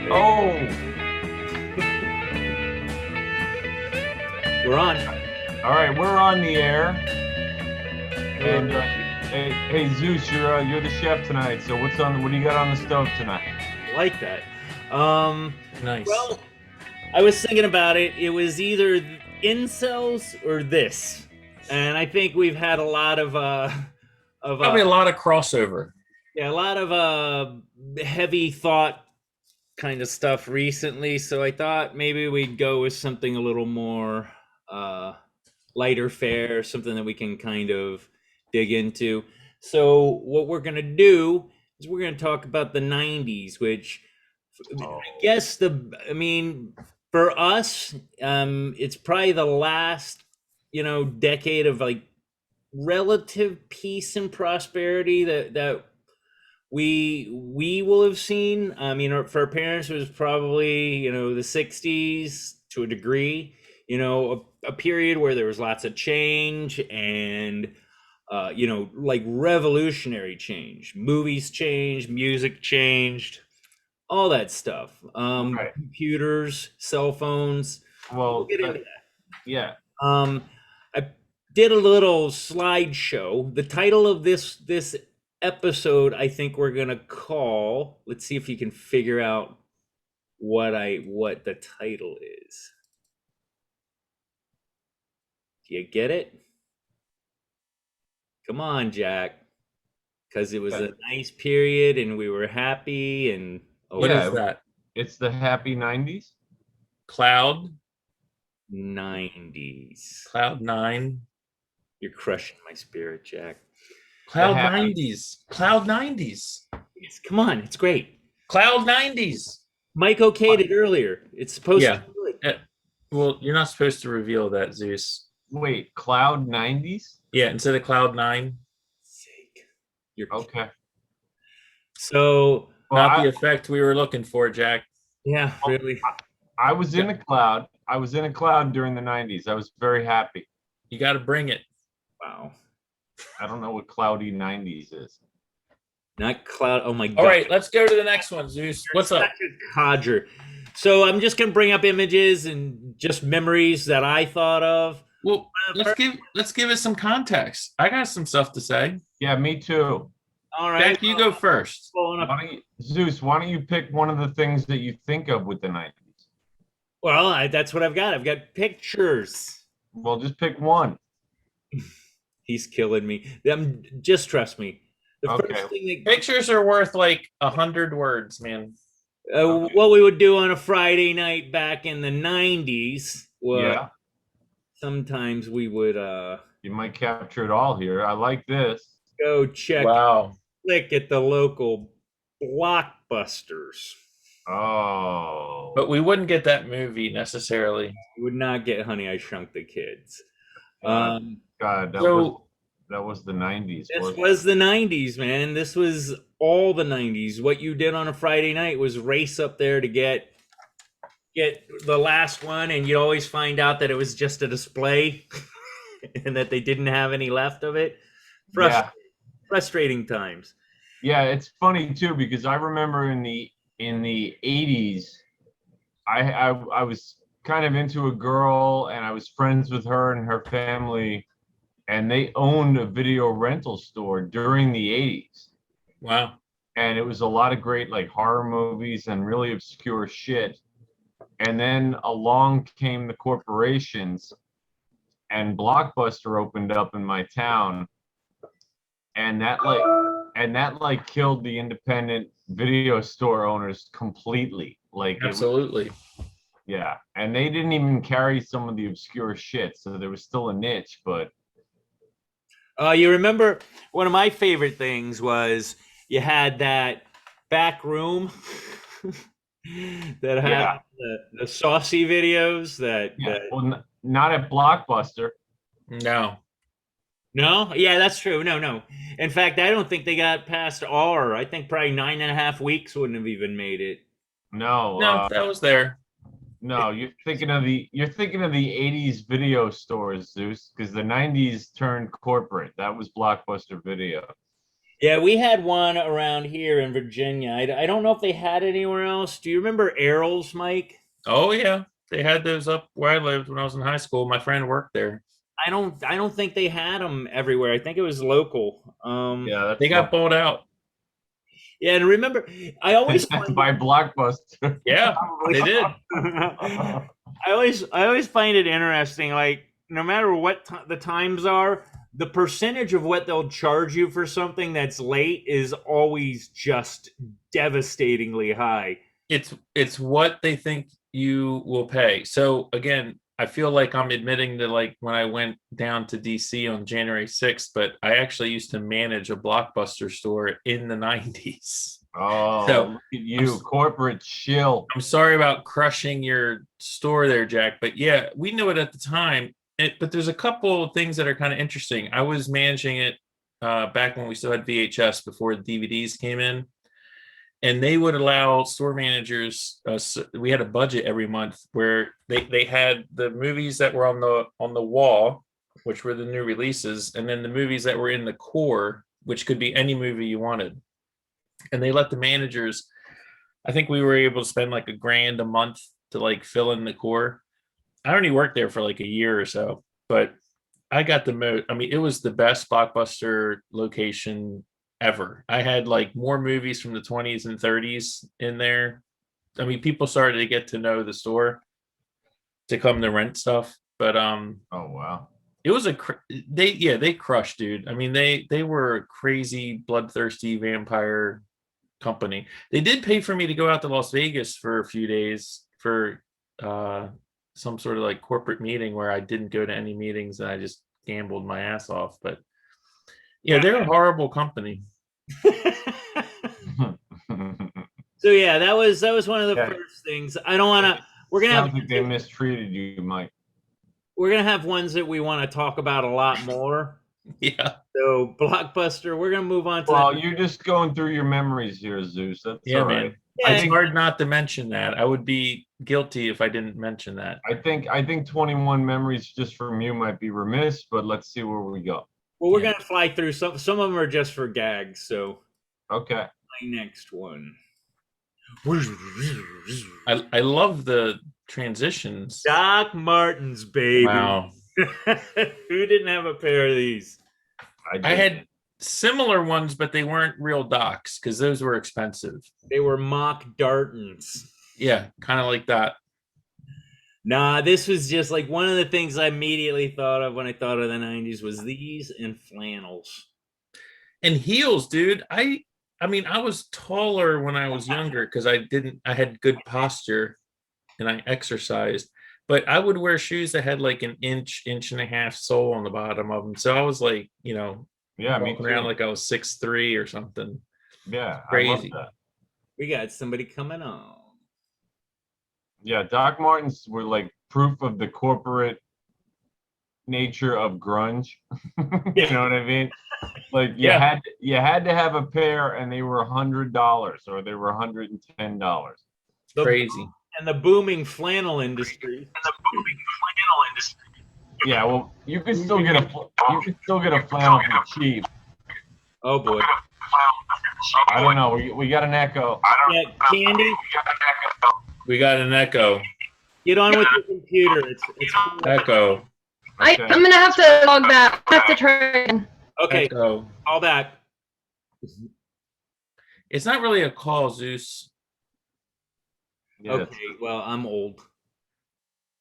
Oh, We're on. all right, we're on the air, and We're- hey, Zeus, you're the chef tonight. So what do you got on the stove tonight? like that. Um, Nice. well, I was thinking about it. It was either incels or this, and I think we've had a lot of Probably a lot of crossover. yeah, a lot of heavy thought kind of stuff recently. So I thought maybe we'd go with something a little more uh lighter fare, something that we can kind of dig into. So what we're gonna do is we're gonna talk about the '90s, which I Oh, guess I mean, for us, it's probably the last, decade of like relative peace and prosperity that we will have seen. I mean, for our parents, it was probably the '60s to a degree. A period where there was lots of change and like revolutionary change. Movies changed, music changed, all that stuff. right. Computers, cell phones. We'll Well, get into yeah. that. I did a little slideshow. The title of this episode, I think we're gonna call. Let's see if you can figure out what the title is. Do you get it? Come on, Jack. Because it was Yeah, a nice period and we were happy and What oh, is yeah, that? it's the happy '90s. Cloud? 90s. Cloud 9? You're crushing my spirit, Jack. The Cloud happy. 90s. Cloud 90s. Yes, come on, it's great. Cloud 90s. Mike okayed it earlier. It's supposed Yeah. to be good. Well, you're not supposed to reveal that, Zeus. Wait, Cloud '90s? Yeah, instead of Cloud 9, Sake. You're Okay. so Well, not the effect we were looking for, Jack. yeah, really. I was in a cloud. I was in a cloud during the '90s. I was very happy. You got to bring it. Wow. I don't know what cloudy '90s is. Not cloud. Oh my god. All right, let's go to the next one, Zeus. What's up? Such a codger. So I'm just gonna bring up images and just memories that I thought of. Well, let's give it some context. I got some stuff to say. Yeah, me too. All right. Jack, you go first. Pulling up- Zeus, why don't you pick one of the things that you think of with the '90s? Well, that's what I've got. I've got pictures. Well, just pick one. He's killing me. Just trust me. The Okay. first thing that Pictures are worth like 100 words, man. Okay. what we would do on a Friday night back in the '90s was Yeah, sometimes we would you might capture it all here. I like this. go check Wow. flick at the local blockbusters. Oh, But we wouldn't get that movie necessarily. You would not get Honey, I Shrunk the Kids. God, Um, God, So that was the '90s. this wasn't was the '90s, man. This was all the '90s. What you did on a Friday night was race up there to get the last one, and you always find out that it was just a display and that they didn't have any left of it. Yeah. Frustrating times. Yeah, it's funny too because I remember in the '80s, I was kind of into a girl and I was friends with her and her family, and they owned a video rental store during the '80s, wow. and it was a lot of great like horror movies and really obscure shit. And then along came the corporations, and Blockbuster opened up in my town, and that killed the independent video store owners completely. Like it was, Absolutely. yeah, and they didn't even carry some of the obscure shit, so there was still a niche. But You remember one of my favorite things was you had that back room that had Yeah. the saucy videos that, yeah, that well, not at Blockbuster. No. no, yeah, that's true. No. In fact, I don't think they got past R. I think probably 9.5 weeks wouldn't have even made it. No, No, that was there. no, you're thinking of the '80s video stores, Zeus, because the '90s turned corporate. That was Blockbuster Video. Yeah, we had one around here in Virginia. I don't know if they had anywhere else. Do you remember Errol's, Mike? Oh yeah, they had those up where I lived when I was in high school. My friend worked there. I don't think they had them everywhere. I think it was local. Yeah, that's They got bought out. Yeah, and remember, I always find by Blockbuster. Yeah, they did. I always find it interesting. Like, no matter what the times are, the percentage of what they'll charge you for something that's late is always just devastatingly high. It's what they think you will pay. So again, I feel like I'm admitting to like when I went down to DC on January 6th, but I actually used to manage a Blockbuster store in the 90s. Oh, So, look at you, corporate shill. I'm sorry about crushing your store there, Jack, but yeah, we knew it at the time. But there's a couple of things that are kind of interesting. I was managing it back when we still had VHS before the DVDs came in, and they would allow store managers. We had a budget every month where they had the movies that were on the wall, which were the new releases, and then the movies that were in the core, which could be any movie you wanted. And they let the managers. I think we were able to spend like $1,000 a month to like fill in the core. I only worked there for like a year or so, but I got the most. I mean, it was the best Blockbuster location ever. I had like more movies from the 20s and 30s in there. I mean, people started to get to know the store to come to rent stuff. But Oh wow. it was they crushed, dude. I mean, they were a crazy bloodthirsty vampire company. They did pay for me to go out to Las Vegas for a few days for some sort of like corporate meeting where I didn't go to any meetings and I just gambled my ass off. But yeah, they're a horrible company. So yeah, that was one of the Yeah. first things. I don't want to. We're gonna Sounds have like they mistreated you, Mike. we're gonna have ones that we want to talk about a lot more. Yeah. So Blockbuster, we're gonna move on to. Well, you're just going through your memories here, Zeus. That's Yeah, all man. right. Yeah, It's hard not to mention that. I would be guilty if I didn't mention that. I think 21 memories just from you might be remiss, but let's see where we go. well, we're Yeah. gonna fly through some. Some of them are just for gags. So Okay. my next one. I love the transitions. Doc Martens, baby. Wow. Who didn't have a pair of these? I had similar ones, but they weren't real Docs because those were expensive. They were mock Dartons. Yeah, kind of like that. Nah, this was just like one of the things I immediately thought of when I thought of the 90s was these and flannels. And heels, dude. I mean, I was taller when I was younger because I had good posture and I exercised. But I would wear shoes that had like an inch and a half sole on the bottom of them. So I was like, Yeah, me walking around too. like I was 6'3" or something. Yeah, Crazy. I love that. We got somebody coming on. Yeah, Doc Martens were like proof of the corporate nature of grunge. You know what I mean? Like you had to have a pair, and they were $100 or they were $110. Crazy. And the booming flannel industry. Yeah, well, you could still get a flannel for cheap. Oh boy. I don't know. We got an echo. Yeah, Candy, We got an echo. get on with your computer. It's Echo. Okay. I'm gonna have to log back. I have to try again. okay. Echo. All back. It's not really a call, Zeus. Yeah, Okay. Well, I'm old.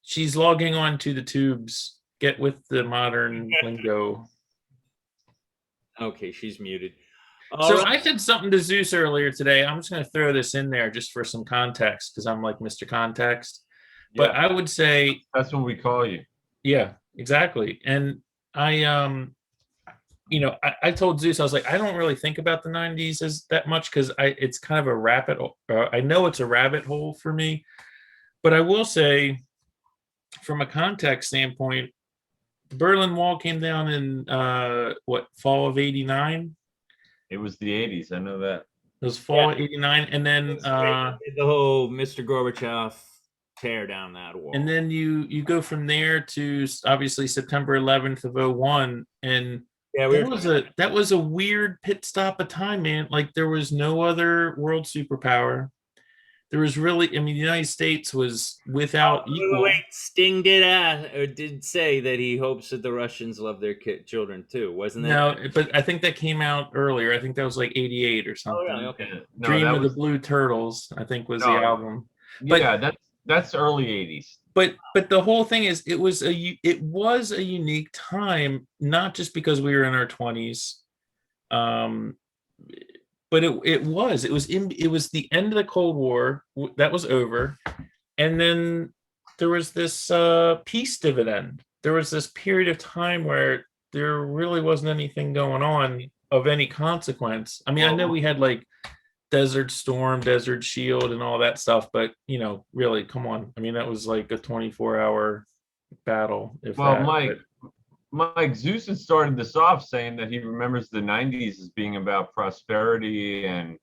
She's logging on to the tubes. Get with the modern lingo. Okay, she's muted. So All right. I said something to Zeus earlier today. I'm just going to throw this in there just for some context because I'm like Mr. Context. But yeah, I would say, that's what we call you. yeah, exactly. And I told Zeus, I was like, I don't really think about the 90s as that much because it's kind of a I know it's a rabbit hole for me. But I will say, from a context standpoint, the Berlin Wall came down in fall of '89. It was the 80s. I know that. It was fall of '89, and then the whole Mr. Gorbachev tear down that wall. you go from there to obviously September 11th of '01, and Yeah, that was a weird pit stop of time, man. Like there was no other world superpower. There was really, I mean, the United States was without equal. Wait, Sting did ask or did say that he hopes that the Russians love their children too, wasn't that? No, but I think that came out earlier. I think that was like 88 or Oh, something. really? Okay. No, Dream that of was the Blue Turtles, I think was No. the album. But yeah, that's early 80s. but the whole thing is it was a unique time, not just because we were in our 20s. But it was the end of the Cold War that was over, and then there was this peace dividend. There was this period of time where there really wasn't anything going on of any consequence. I mean, I know we had like Desert Storm, Desert Shield, and all that stuff, but really, come on. I mean, that was like a 24-hour battle. Mike, Zeus had started this off saying that he remembers the 90s as being about prosperity and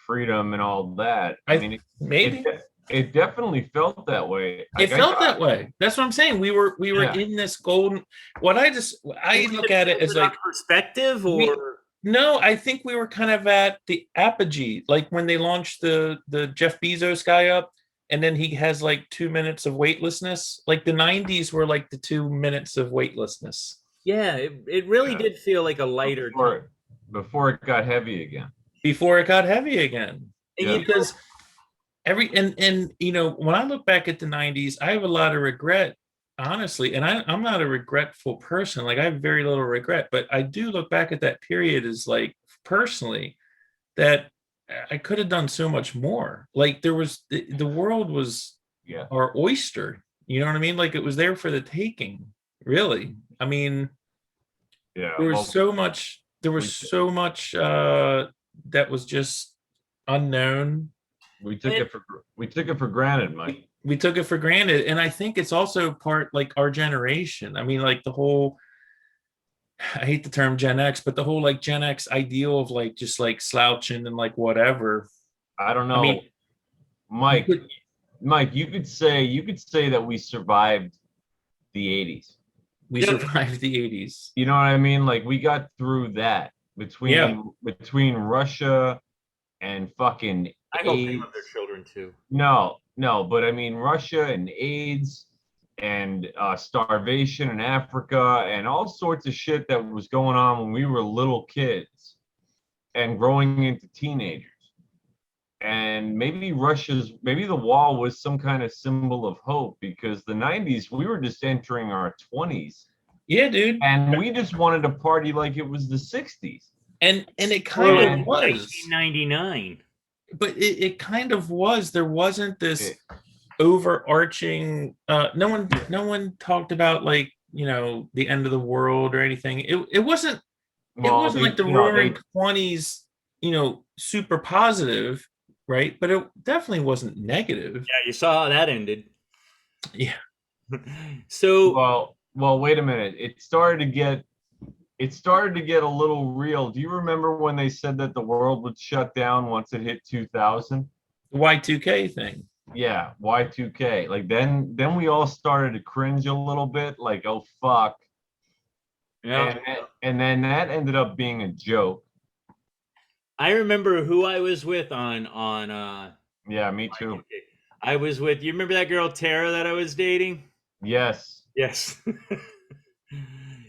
freedom and all that. I mean, maybe it definitely felt that way. It felt that way. That's what I'm saying. We were in this golden. I look at it as like perspective, or no. I think we were kind of at the apogee, like when they launched the Jeff Bezos guy up. And then he has like 2 minutes of weightlessness. Like the 90s were like the 2 minutes of weightlessness. Yeah, it really did feel like a lighter before it got heavy again. Before it got heavy again. Yeah. Because when I look back at the 90s, I have a lot of regret, honestly. And I'm not a regretful person. Like I have very little regret, but I do look back at that period as like personally that I could have done so much more. Like there was the world was our oyster. You know what I mean? Like it was there for the taking. Really. I mean, there was so much. There was so much that was just unknown. We took it for granted, Mike. We took it for granted, and I think it's also part like our generation. I mean, like the whole. I hate the term Gen X, but the whole like Gen X ideal of like just like slouching and like whatever. I don't know. I mean, Mike, you could say that we survived the 80s. We survived the 80s. You know what I mean? Like we got through that between Russia and fucking I hope they love their children too. No, but I mean Russia and AIDS and starvation in Africa and all sorts of shit that was going on when we were little kids and growing into teenagers. And maybe the wall was some kind of symbol of hope, because the 90s, we were just entering our 20s. Yeah, dude. And we just wanted to party like it was the 60s. And it kind of was. 1999. But it kind of was. There wasn't this overarching no one talked about like the end of the world or anything. It wasn't like the roaring 20s super positive, right? But it definitely wasn't negative. Yeah, you saw how that ended. Yeah. So well wait a minute, it started to get a little real. Do you remember when they said that the world would shut down once it hit 2000? The Y2K thing. Yeah, Y2K. Like then we all started to cringe a little bit, like, oh fuck. Yeah. And then that ended up being a joke. I remember who I was with on yeah, me too. Y2K. I was with, you remember that girl Tara that I was dating? Yes. Yeah,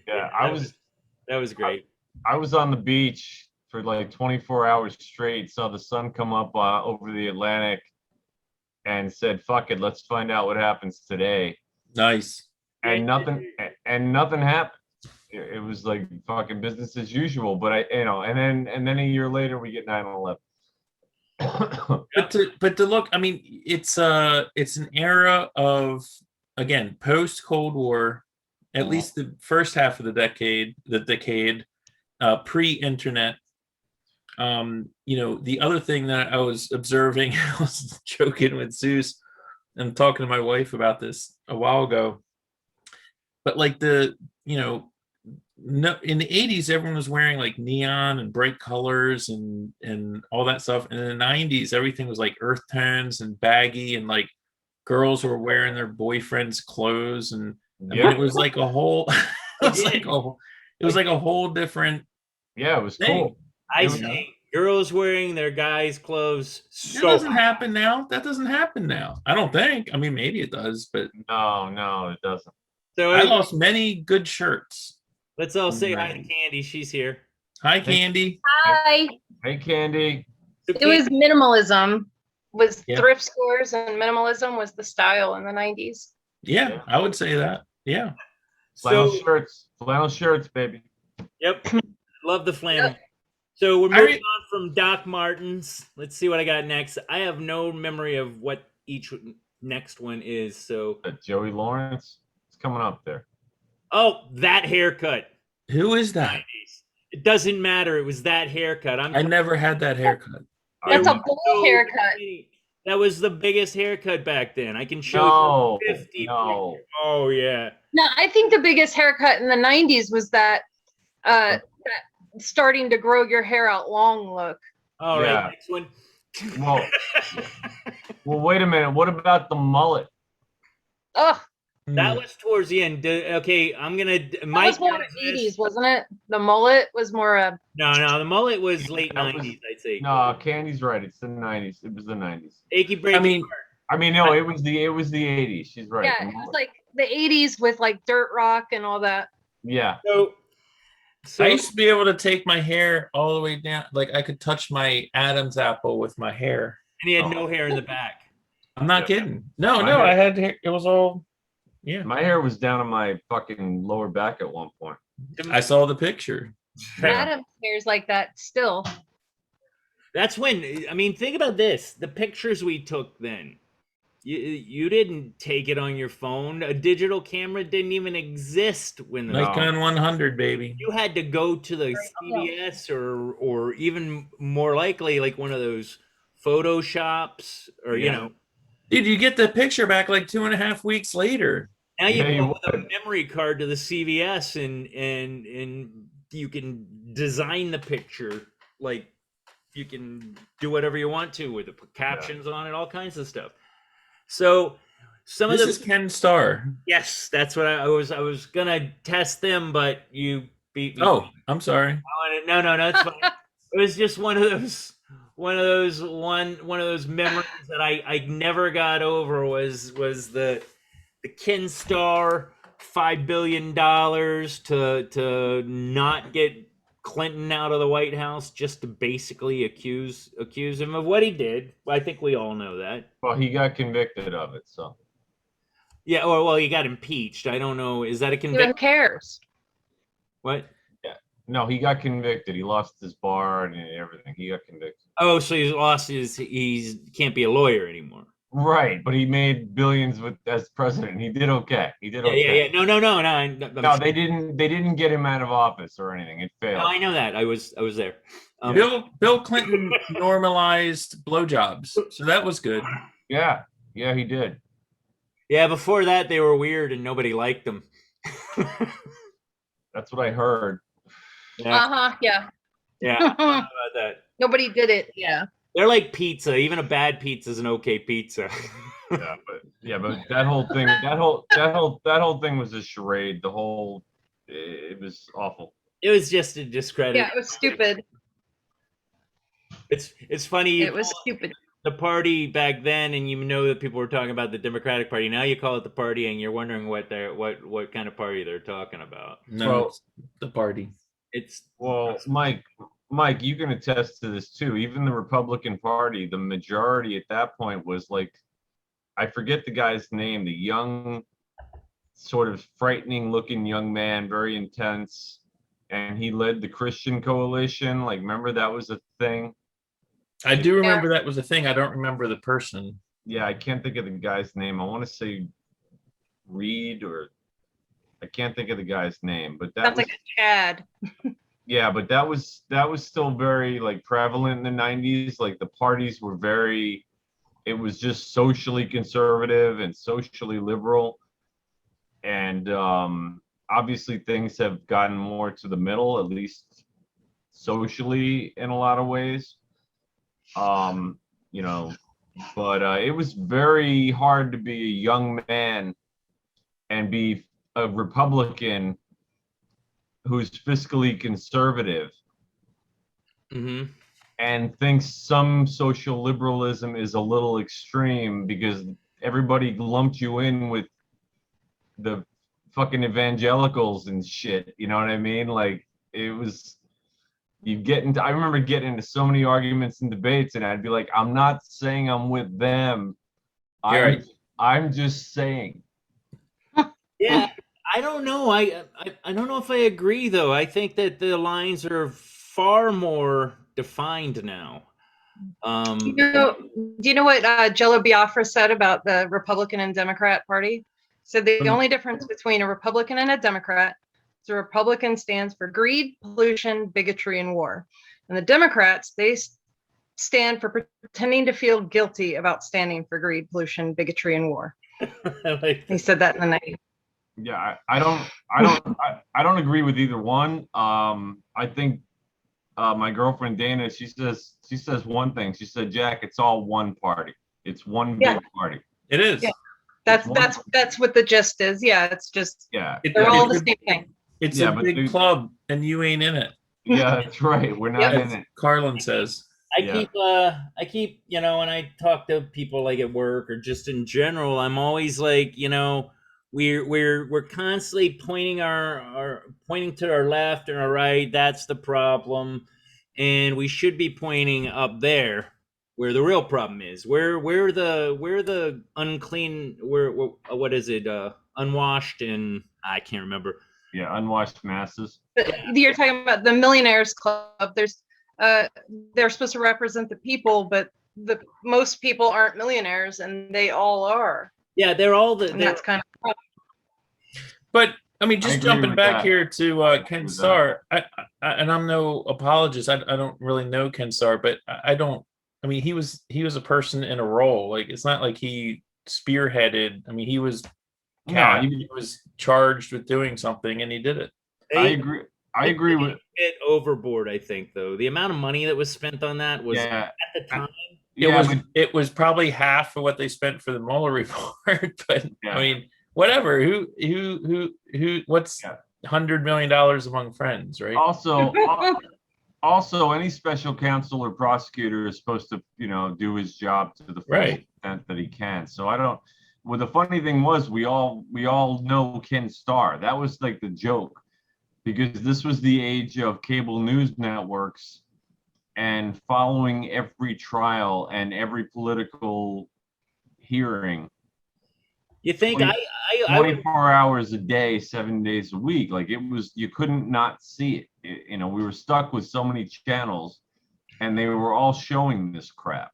that was great. I was on the beach for like 24 hours straight, saw the sun come up over the Atlantic, and said, fuck it, let's find out what happens today. Nice. And nothing happened. It was like fucking business as usual. But and then a year later we get 9/11. But to look, I mean, it's an era of, again, post Cold War, at least the first half of the decade, pre-internet. The other thing that I was observing, I was joking with Zeus and talking to my wife about this a while ago, but like in the 80s, everyone was wearing like neon and bright colors and all that stuff. And in the 90s, everything was like earth tones and baggy, and like girls were wearing their boyfriend's clothes. And I mean, it was like a whole, it It was like a whole different Yeah, it was thing. cool. I It was- say girls wearing their guys' clothes. That So doesn't happen now. That doesn't happen now. I don't think. I mean, maybe it does, but No, it doesn't. so I lost many good shirts. let's all say hi to Right. Candy. She's here. Hi, Candy. Hi. Hey, Candy. So It was minimalism. Was Yeah. thrift stores and minimalism was the style in the 90s. Yeah, I would say that. Yeah. Flannel shirts, baby. Yep, love the flannel. So we're moving on from Doc Martens. Let's see what I got next. I have no memory of what each next one is. So Joey Lawrence. It's coming up there. oh, that haircut. Who is that? 90s. It doesn't matter. It was that haircut. I never had that haircut. That's I a bull haircut. That was the biggest haircut back then. I can show you 50. No. Oh yeah. No, I think the biggest haircut in the 90s was that that starting to grow your hair out long look. All right, Yeah. next one. Well, well, wait a minute. What about the mullet? Ugh, That was towards the end. Okay, I'm gonna. that Mike was more got this. 80s, wasn't it? The mullet was more a No, the mullet was late That was- 90s, I'd say. No, Candy's right. It's the 90s. It was the 90s. Achy breaky. I mean, No, it was the 80s. She's right. yeah, The it was mullet. like the 80s with like dirt rock and all that. Yeah. So I used to be able to take my hair all the way down. Like I could touch my Adam's apple with my hair. and he had no hair in the back. I'm not Yeah. kidding. No, My no, hair- I had hair. It was all, yeah. My hair was down on my fucking lower back at one point. I saw the picture. Yeah. Adam hair's like that still. That's when. I mean, think about this: the pictures we took then. You didn't take it on your phone. A digital camera didn't even exist when the Nikon 100, baby. you had to go to the CVS or even more likely like one of those photo shops or you Yeah. know. Dude, you get the picture back like 2.5 weeks later. Now you Yeah, you go with a would. memory card to the CVS and you can design the picture like you can do whatever you want to with it, put captions on it, all kinds of stuff. So some This of the is Ken Starr. yes, that's what I was gonna test them, but you beat me. Oh, I'm sorry. No, it's fine. It was just one of those memories that I never got over was the Ken Starr $5 billion to not get Clinton out of the White House just to basically accuse him of what he did. I think we all know that. Well, he got convicted of it, so. Yeah, or well, he got impeached. I don't know. Is that a Who conviction? cares? What? No, he got convicted. He lost his bar and everything. He got convicted. Oh, so he's lost his. He can't be a lawyer anymore. Right, but he made billions as president. He did okay. He did Yeah, okay. yeah. No. No, they didn't get him out of office or anything. It failed. No, I know that. I was there. Bill Clinton normalized blowjobs, so that was good. Yeah, he did. Yeah, before that they were weird and nobody liked them. That's what I heard. Uh-huh, yeah. Yeah, I don't know about that. Nobody did it. Yeah. They're like pizza. Even a bad pizza is an okay pizza. But that whole thing was a charade. It was awful. It was just a discredit. Yeah, it was stupid. It's funny. It was stupid. The party back then, and you know that people were talking about the Democratic Party. Now you call it the party, and you're wondering what kind of party they're talking about. No, Well- it's the party. It's Well, Mike, you can attest to this too. Even the Republican Party, the majority at that point was like, I forget the guy's name, the young, sort of frightening looking young man, very intense. And he led the Christian coalition. Like, remember that was a thing? I do remember that was a thing. I don't remember the person. Yeah, I can't think of the guy's name. I want to say Reed, or I can't think of the guy's name, but that Sounds was, like a Chad. yeah, but that was still very like prevalent in the 90s. Like the parties were it was just socially conservative and socially liberal. And obviously things have gotten more to the middle, at least socially in a lot of ways. But it was very hard to be a young man and be a Republican who's fiscally conservative Mm-hmm. and thinks some social liberalism is a little extreme because everybody lumped you in with the fucking evangelicals and shit. You know what I mean? Like it was you get into I remember getting into so many arguments and debates and I'd be like, I'm not saying I'm with them. I'm just saying. Yeah, I don't know. I don't know if I agree though. I think that the lines are far more defined now. Do you know what Jello Biafra said about the Republican and Democrat Party? Said the only difference between a Republican and a Democrat is a Republican stands for greed, pollution, bigotry, and war. And the Democrats, they stand for pretending to feel guilty about standing for greed, pollution, bigotry, and war. He said that in the 90s. Yeah, I don't agree with either one. I think my girlfriend Dana, she says one thing. She said, Jack, it's all one party. It's one big party. It is. Yeah. That's what the gist is. Yeah, it's just they're all the same thing. It's a big club, and you ain't in it. Yeah, that's right. We're not in it. Carlin says. I keep, when I talk to people like at work or just in general, I'm always like, we're constantly pointing pointing to our left and our right. That's the problem, and we should be pointing up there where the real problem is. Where the unclean, what is it? Unwashed and I can't remember. Yeah, unwashed masses. You're talking about the Millionaires Club. They're supposed to represent the people, but most people aren't millionaires, and they all are. Yeah, they're all that's kind of. But I mean, just jumping back here to Ken Starr, and I'm no apologist. I don't really know Ken Starr, but I don't. I mean, he was a person in a role. Like it's not like he spearheaded. I mean, he was. Yeah, he was charged with doing something, and he did it. I agree with it overboard. I think though the amount of money that was spent on that was at the time. It was probably half of what they spent for the Mueller report. But I mean, whatever. Who? What's $100 million among friends, right? Also, any special counsel or prosecutor is supposed to, do his job to the full extent that he can. So I don't. Well, the funny thing was, we all know Ken Starr. That was like the joke, because this was the age of cable news networks and following every trial and every political hearing. You think 24 hours a day, 7 days a week? Like it was, you couldn't not see it. We were stuck with so many channels, and they were all showing this crap.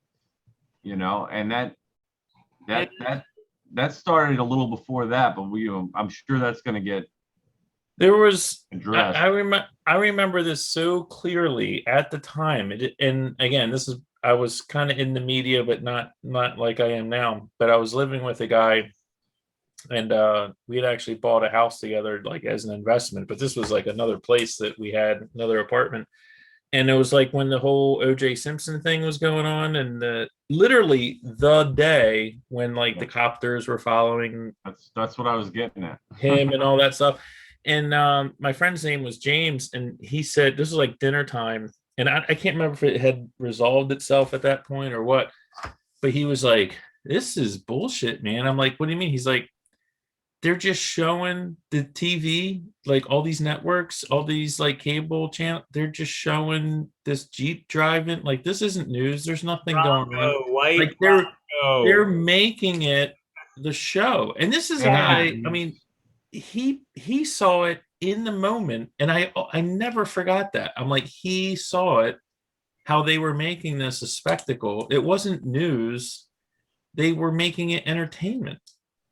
And that started a little before that, but I'm sure that's going to get. There was, addressed. I remember this so clearly at the time. And again, I was kind of in the media, but not like I am now. But I was living with a guy, and we had actually bought a house together, like as an investment. But this was like another place that we had, another apartment. And it was like when the whole O.J. Simpson thing was going on, and literally the day when like the copters were following. That's what I was getting at. Him and all that stuff. And my friend's name was James, and he said this was like dinner time, and I can't remember if it had resolved itself at that point or what, but he was like, "This is bullshit, man." I'm like, "What do you mean?" He's like, "They're just showing the TV, like all these networks, all these like cable channel. They're just showing this Jeep driving. Like this isn't news. There's nothing going on. Like they're making it the show." And this is a guy. I mean. He saw it in the moment, and I never forgot that. I'm like, he saw it, how they were making this a spectacle. It wasn't news. They were making it entertainment.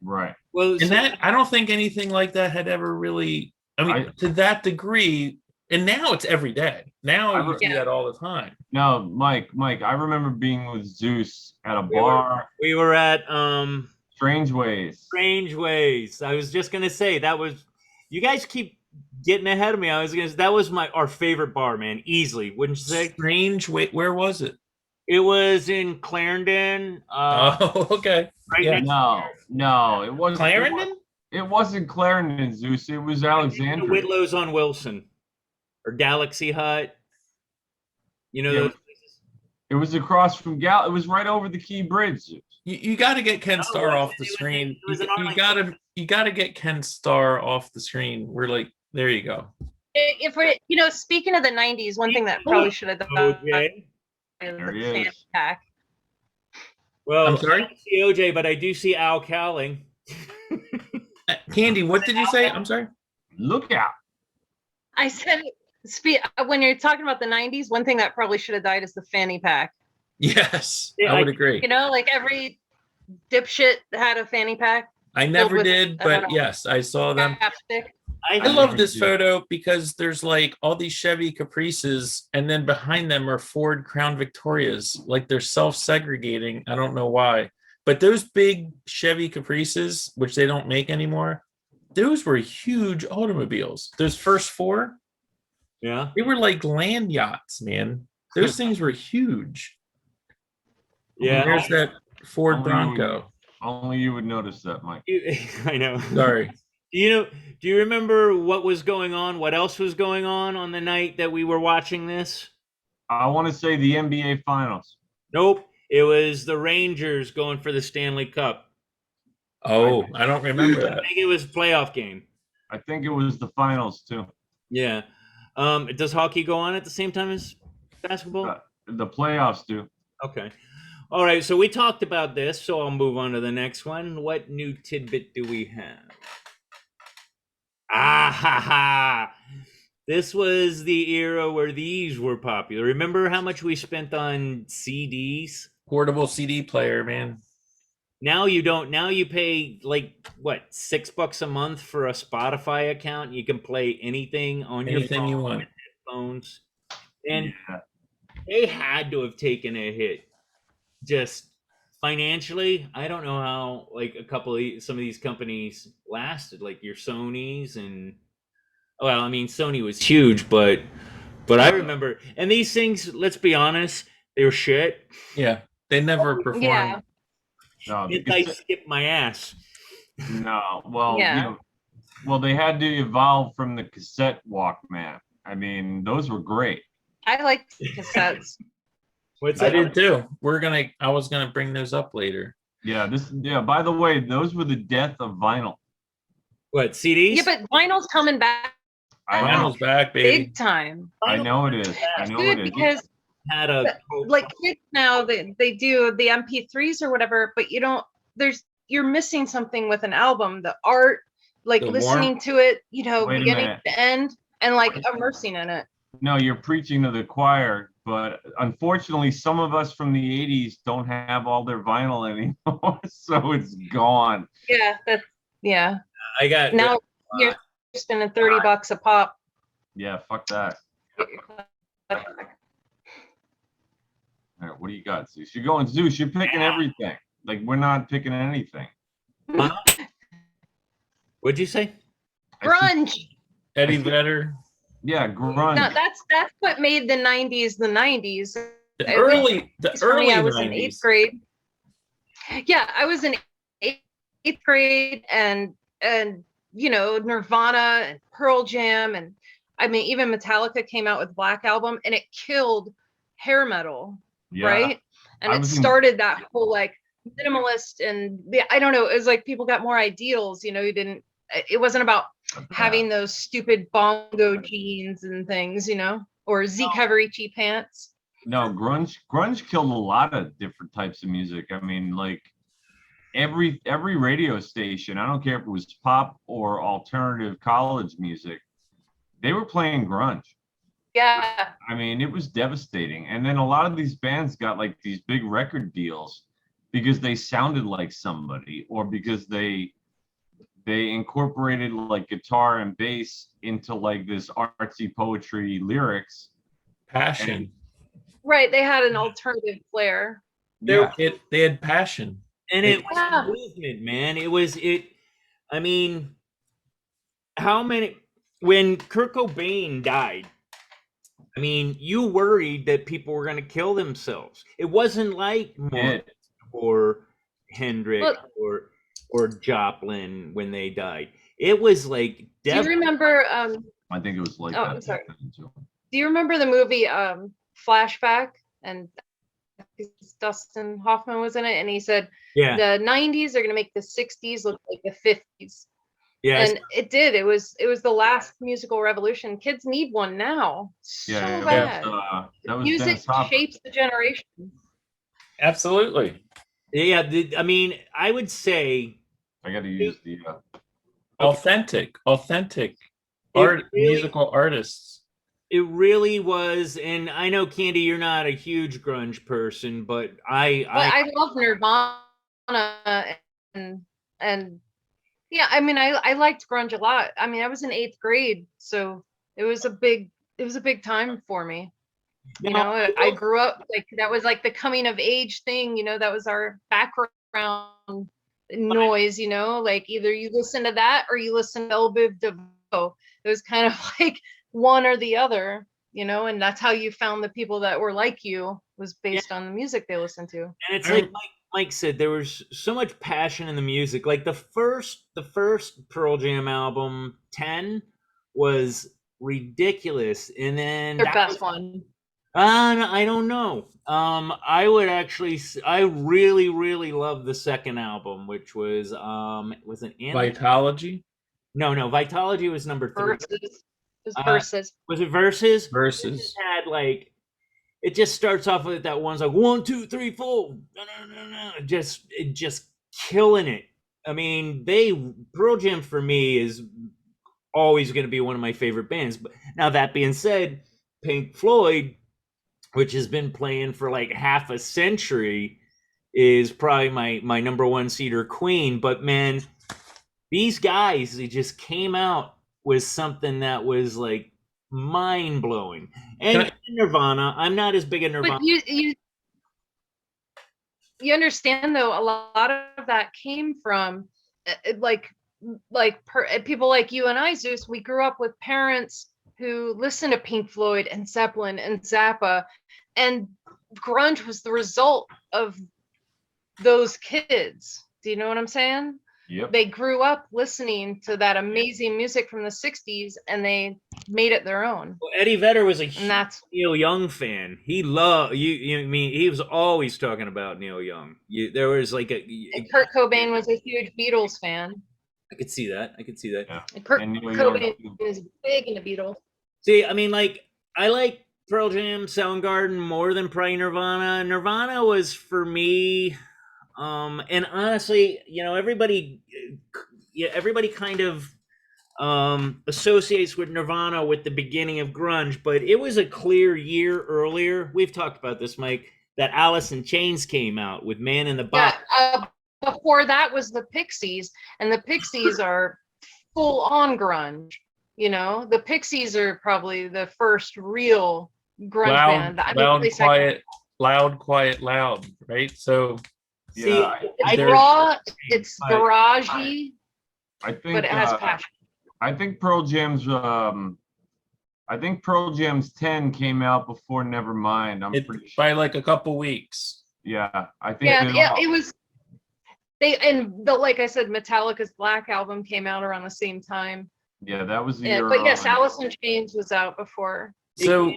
Right. Well, and that I don't think anything like that had ever really, to that degree. And now it's every day. Now you see that all the time. No, Mike, I remember being with Zeus at a bar. We were at Strangeways. I was just gonna say that was. You guys keep getting ahead of me. That was our favorite bar, man. Easily, wouldn't you say? Strangeways. Where was it? It was in Clarendon. Okay. Right. No, it wasn't. Clarendon. It wasn't Clarendon, Zeus. It was Alexandria. Whitlow's on Wilson or Galaxy Hut. You know Yeah, those places? It was across from It was right over the Key Bridge, Zeus. You got to get Ken Starr it off was- the it was- screen. it was an You online- got to get Ken Starr off the screen. We're like, there you go. If we're, speaking of the 90s, one thing that probably should have done OJ. is There he the Fanny is. Pack. Well, I'm sorry? I don't see OJ, but I do see Al Cowling. Candy, what did you say? I'm sorry. Look out. I said, when you're talking about the 90s, one thing that probably should have died is the Fanny Pack. Yes, Yeah, I would agree. Like every dipshit had a Fanny Pack. I never with, did, but yes, I saw them. Chapstick. I I love never this did. photo because there's like all these Chevy Caprices, and then behind them are Ford Crown Victorias. Like they're self-segregating. I don't know why, but those big Chevy Caprices, which they don't make anymore, those were huge automobiles. Those first four, Yeah. they were like land yachts, man. Those things were huge. Yeah. And there's that Ford Only Bronco. Only you would notice that, Mike. I know. Sorry. Do you remember what was going on? What else was going on the night that we were watching this? I want to say the NBA Finals. Nope. It was the Rangers going for the Stanley Cup. Oh, I don't remember I that. think it was a playoff game. I think it was the finals too. Yeah. Does hockey go on at the same time as basketball? The playoffs do. Okay. All right. So we talked about this, so I'll move on to the next one. What new tidbit do we have? Ah ha ha. This was the era where these were popular. Remember how much we spent on CDs? Portable CD player, man. Now you don't. Now you pay like what, $6 a month for a Spotify account. You can play anything on your Anything phone you want. with headphones. And Yeah. they had to have taken a hit. Just financially, I don't know how like some of these companies lasted, like your Sonys and well, I mean Sony was huge, but I remember, and these things, let's be honest, they were shit. Yeah, they never performed. Yeah. No, I skipped my ass. no. Well, Yeah. they had to evolve from the cassette Walkman. I mean, those were great. I like cassettes. What's I that? did too. I was gonna bring those up later. Yeah, by the way, those were the death of vinyl. What, CDs? Yeah, but vinyl's coming back I know. Vinyl's back, baby. big time. I know it is. I know it Good, is. because Had a like kids now, they do the MP3s or whatever, but you're missing something with an album, the art, like The listening warmth. to it, Wait a beginning minute. to end, and like immersing in it. No, you're preaching to the choir, but unfortunately, some of us from the 80s don't have all their vinyl anymore, so it's gone. Yeah. I got Now you're spending $30 a pop. Yeah, fuck that. All right, what do you got, Zeus? You're going Zeus. You're picking everything. Like, we're not picking anything. What'd you say? Grunge. Eddie Vedder. Yeah, grunge. No, that's what made the 90s the 90s. The At early It's funny, I was in 90s. 8th grade. Yeah, I was in eighth grade, and Nirvana and Pearl Jam, and I mean even Metallica came out with Black Album, and it killed hair metal, Yeah. right? And I it was in- started that whole like minimalist, and I don't know, it was like people got more ideals. It wasn't about having those stupid bongo jeans and things, or Zeke Cavarici pants. No, grunge killed a lot of different types of music. I mean, like every radio station, I don't care if it was pop or alternative college music, they were playing grunge. Yeah. I mean, it was devastating. And then a lot of these bands got like these big record deals because they sounded like somebody, or because they incorporated like guitar and bass into like this artsy poetry lyrics. Passion. Right, they had an alternative flair. Yeah. They had passion. And it was Yeah. a movement, man. I mean, when Kurt Cobain died, I mean, you worried that people were going to kill themselves. It wasn't like Martens or Hendrix Look, or or Joplin when they died. It was like Do you remember? I think it was like Oh, that. I'm sorry. back then, too. Do you remember the movie Flashback? And Dustin Hoffman was in it, and he said yeah, the 90s are going to make the 60s look like the 50s. yeah, And it did. It was the last musical revolution. Kids need one now. So Yeah, bad. that was Music Dennis Hopper. shapes the generation. Absolutely. yeah. I mean, I would say I got to use the. Authentic It art, really- musical artists. it really was. And I know, Candy, you're not a huge grunge person, but I love Nirvana and yeah, I mean I liked grunge a lot. I mean, I was in 8th grade, so it was a big time for me. You know, I grew up like that was like the coming of age thing, you know, that was our background noise, you know, like either you listen to that or you listen to El Biv DeVoe. It was kind of like one or the other, you know, and that's how you found the people that were like you, was based on the music they listened to. and it's like Mike said, there was so much passion in the music. Like the first Pearl Jam album, 10, was ridiculous, and then Their best one. I don't know. I would actually. I really, really love the second album, which was it Vitology? No, Vitology was number 3. Versus. It was Versus. Was it Versus? Versus. It had like, it just starts off with that one's like 1, 2, 3, 4, just killing it. I mean, Pearl Jam for me is always going to be one of my favorite bands. But now that being said, Pink Floyd, which has been playing for like half a century, is probably my number one Cedar Queen. But man, these guys, they just came out with something that was like mind blowing. And Nirvana, I'm not as big a Nirvana. But you understand though, a lot of that came from people like you and I, Zeus. We grew up with parents who listened to Pink Floyd and Zeppelin and Zappa, and grunge was the result of those kids. Do you know what I'm saying? Yep. They grew up listening to that amazing music from the 60s and they made it their own. Well, Eddie Vedder was a And huge that's Neil Young fan. He loved you. I mean, he was always talking about Neil Young. There was like and Kurt Cobain was a huge Beatles fan. I could see that. Yeah. And Kurt And Neil Cobain Young, is big into Beatles. See, I mean, like, I like Pearl Jam, Soundgarden more than probably Nirvana. Nirvana was for me, and honestly, you know, everybody kind of associates with Nirvana with the beginning of grunge, but it was a clear year earlier. We've talked about this, Mike, that Alice in Chains came out with Man in the Box. Yeah, before that was the Pixies, and the Pixies are full on grunge. You know, the Pixies are probably the first real grunge band. I mean, loud, quiet, loud, right? So yeah, it's raw, it's garagey, I think, but it has passion. I think Pearl Jam's 10 came out before Nevermind. I'm pretty sure. By like a couple weeks. Yeah, I think. It was. Like I said, Metallica's Black album came out around the same time. Yeah, that was the year. But yes, Alice in Chains was out before. So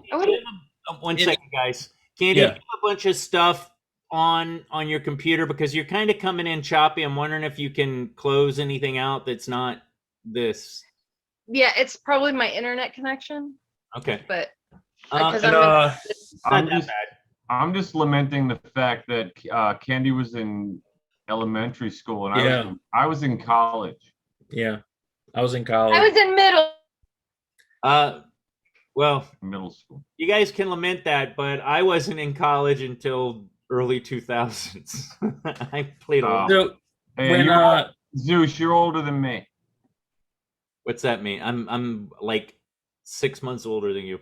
One second, guys. Candy, you have a bunch of stuff on your computer because you're kind of coming in choppy. I'm wondering if you can close anything out that's not this. Yeah, it's probably my internet connection. Okay. But I'm just lamenting the fact that Candy was in elementary school and I was in college. Yeah, I was in college. I was in middle. Well, middle school. You guys can lament that, but I wasn't in college until early 2000s. I played a lot. So, Zeus, you're older than me. What's that mean? I'm like 6 months older than you.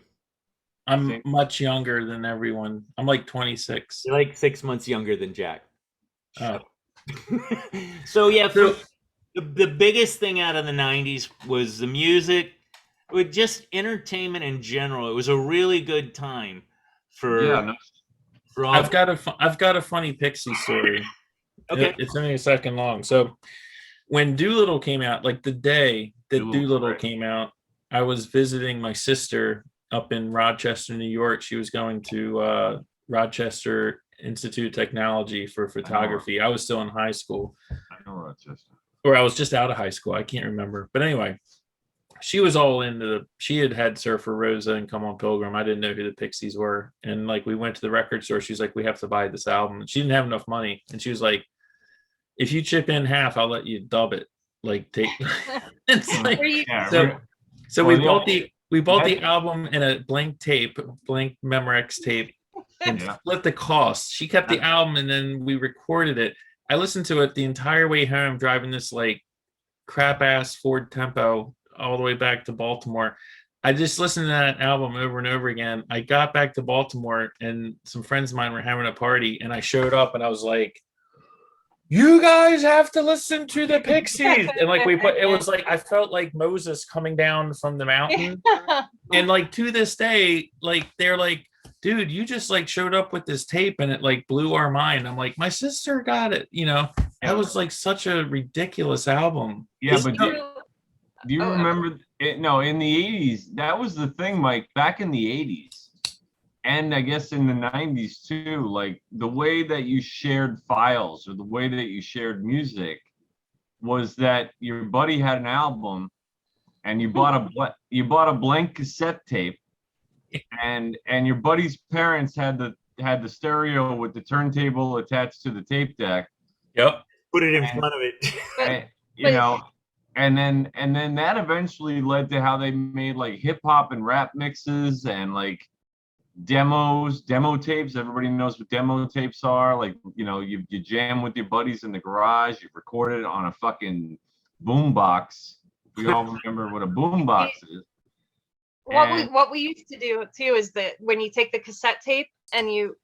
I'm much younger than everyone. I'm like 26. You're like 6 months younger than Jack. Oh. So yeah, the biggest thing out of the 90s was the music, with just entertainment in general. It was a really good time for I've got a funny Pixie story. Okay. It's only a second long. So when Doolittle came out, like the day that Doolittle great. came out, I was visiting my sister up in Rochester, New York. She was going to Rochester Institute of Technology for photography. I was still in high school. I know Rochester. Or I was just out of high school. I can't remember. But anyway, she was all into she had Surfer Rosa and Come on Pilgrim. I didn't know who the Pixies were. And like we went to the record store. She's like, we have to buy this album. She didn't have enough money. And she was like, if you chip in half, I'll let you dub it. Like take it's like, so we bought the album in a blank Memorex tape and split the cost. She kept the album and then we recorded it. I listened to it the entire way home, driving this like crap ass Ford Tempo all the way back to Baltimore. I just listened to that album over and over again. I got back to Baltimore and some friends of mine were having a party and I showed up and I was like, you guys have to listen to the Pixies. And like it was like, I felt like Moses coming down from the mountain. And like to this day, like they're like, dude, you just like showed up with this tape and it like blew our mind. I'm like, my sister got it. You know, that was like such a ridiculous album. Yeah, but do you remember it? No, in the 80s, that was the thing, Mike, back in the 80s. And I guess in the 90s too, like the way that you shared files or the way that you shared music was that your buddy had an album and you bought a blank cassette tape and your buddy's parents had the stereo with the turntable attached to the tape deck. Yep. Put it in front of it. And, you know, and then that eventually led to how they made like hip hop and rap mixes and like demo tapes. Everybody knows what demo tapes are. Like, you know, you jam with your buddies in the garage, you record it on a fucking boombox. We all remember what a boombox is. What we used to do too is that when you take the cassette tape and you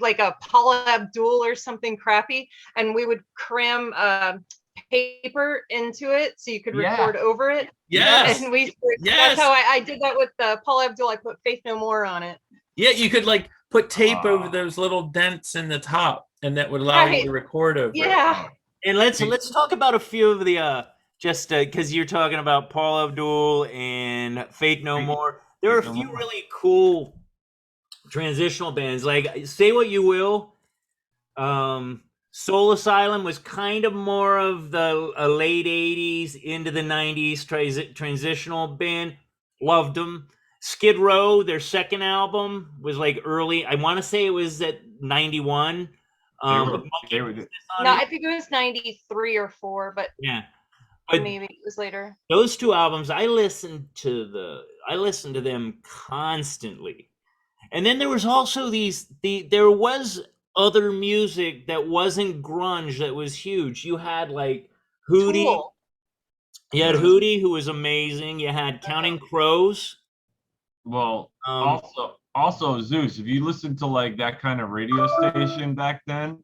like a Paula Abdul or something crappy, and we would cram paper into it so you could record over it. Yes. And that's how I did that with Paula Abdul. I put Faith No More on it. Yeah, you could like put tape over those little dents in the top, and that would allow you to record over. Yeah. And let's talk about a few of the just because you're talking about Paul Abdul and Faith No More. There are a few really cool transitional bands. Like Say What You Will. Soul Asylum was kind of more of the late 80s into the 90s transitional band. Loved them. Skid Row, their second album, was like early. I want to say it was at 91. No, I think it was 93 or 4, but yeah, maybe it was later. Those two albums, I listened to them constantly. And then there was also there was other music that wasn't grunge that was huge. You had like Hootie. Tool. You had Hootie, who was amazing. You had Counting Crows. Well, also Zeus, if you listen to like that kind of radio station back then,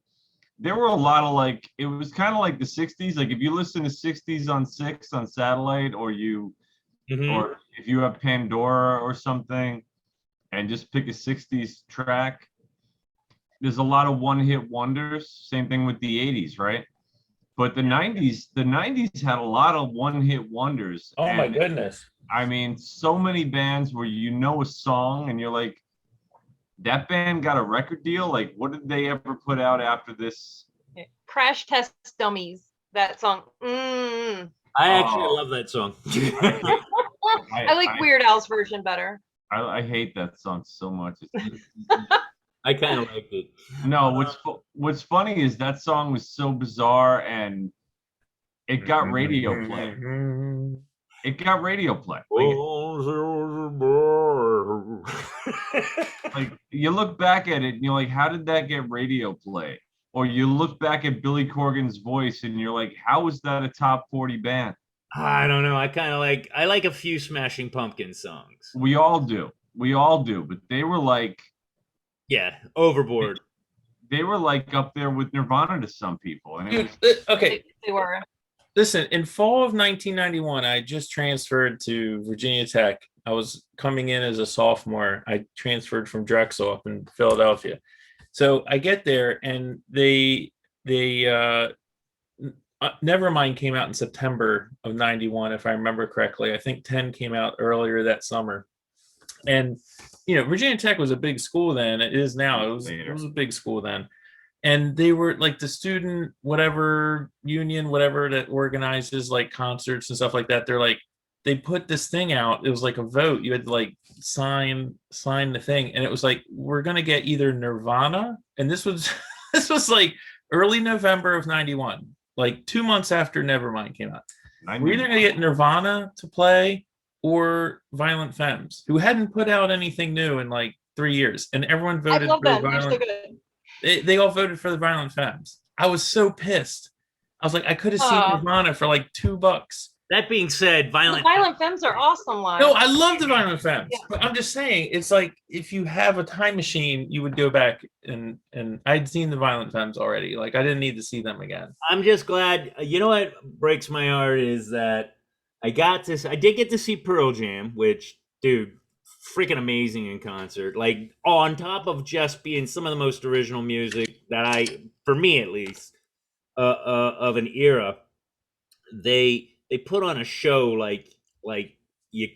there were a lot of like, it was kind of like the 60s. Like if you listen to 60s on 6 on satellite, or or if you have Pandora or something and just pick a 60s track, there's a lot of one-hit wonders. Same thing with the 80s, right? But the 90s had a lot of one-hit wonders. Oh my goodness. I mean, so many bands where you know a song and you're like, that band got a record deal? Like, what did they ever put out after this? Crash Test Dummies, that song. I actually love that song. I like Weird Al's version better. I hate that song so much. I kind of liked it. No, what's funny is that song was so bizarre and it got radio play. It got radio play. Like you look back at it and you're like, how did that get radio play? Or you look back at Billy Corgan's voice and you're like, how is that a top 40 band? I don't know. I like a few Smashing Pumpkins songs. We all do. But they were like, yeah, overboard. They were like up there with Nirvana to some people. And Dude, okay. They were. Listen, in fall of 1991, I just transferred to Virginia Tech. I was coming in as a sophomore. I transferred from Drexel up in Philadelphia. So I get there and they Nevermind came out in September of 91, if I remember correctly. I think 10 came out earlier that summer. And, Virginia Tech was a big school then. It is now. It was a big school then. And they were like the student, whatever union, whatever that organizes like concerts and stuff like that. They're like, they put this thing out. It was like a vote. You had to like sign the thing. And it was like, we're going to get either Nirvana. And this was, this was like early November of 91, like 2 months after Nevermind came out. We're either going to get Nirvana to play or Violent Femmes, who hadn't put out anything new in like 3 years. And everyone voted for Violent. They all voted for the Violent Femmes. I was so pissed. I was like, I could have seen Nirvana for like $2. That being said, Violent Femmes are awesome live. No, I love the Violent Femmes. Yeah. But I'm just saying, it's like if you have a time machine, you would go back and I'd seen the Violent Femmes already. Like I didn't need to see them again. I'm just glad. You know what breaks my heart is that I did get to see Pearl Jam, which, dude, freaking amazing in concert. Like on top of just being some of the most original music that for me at least, of an era, they put on a show like you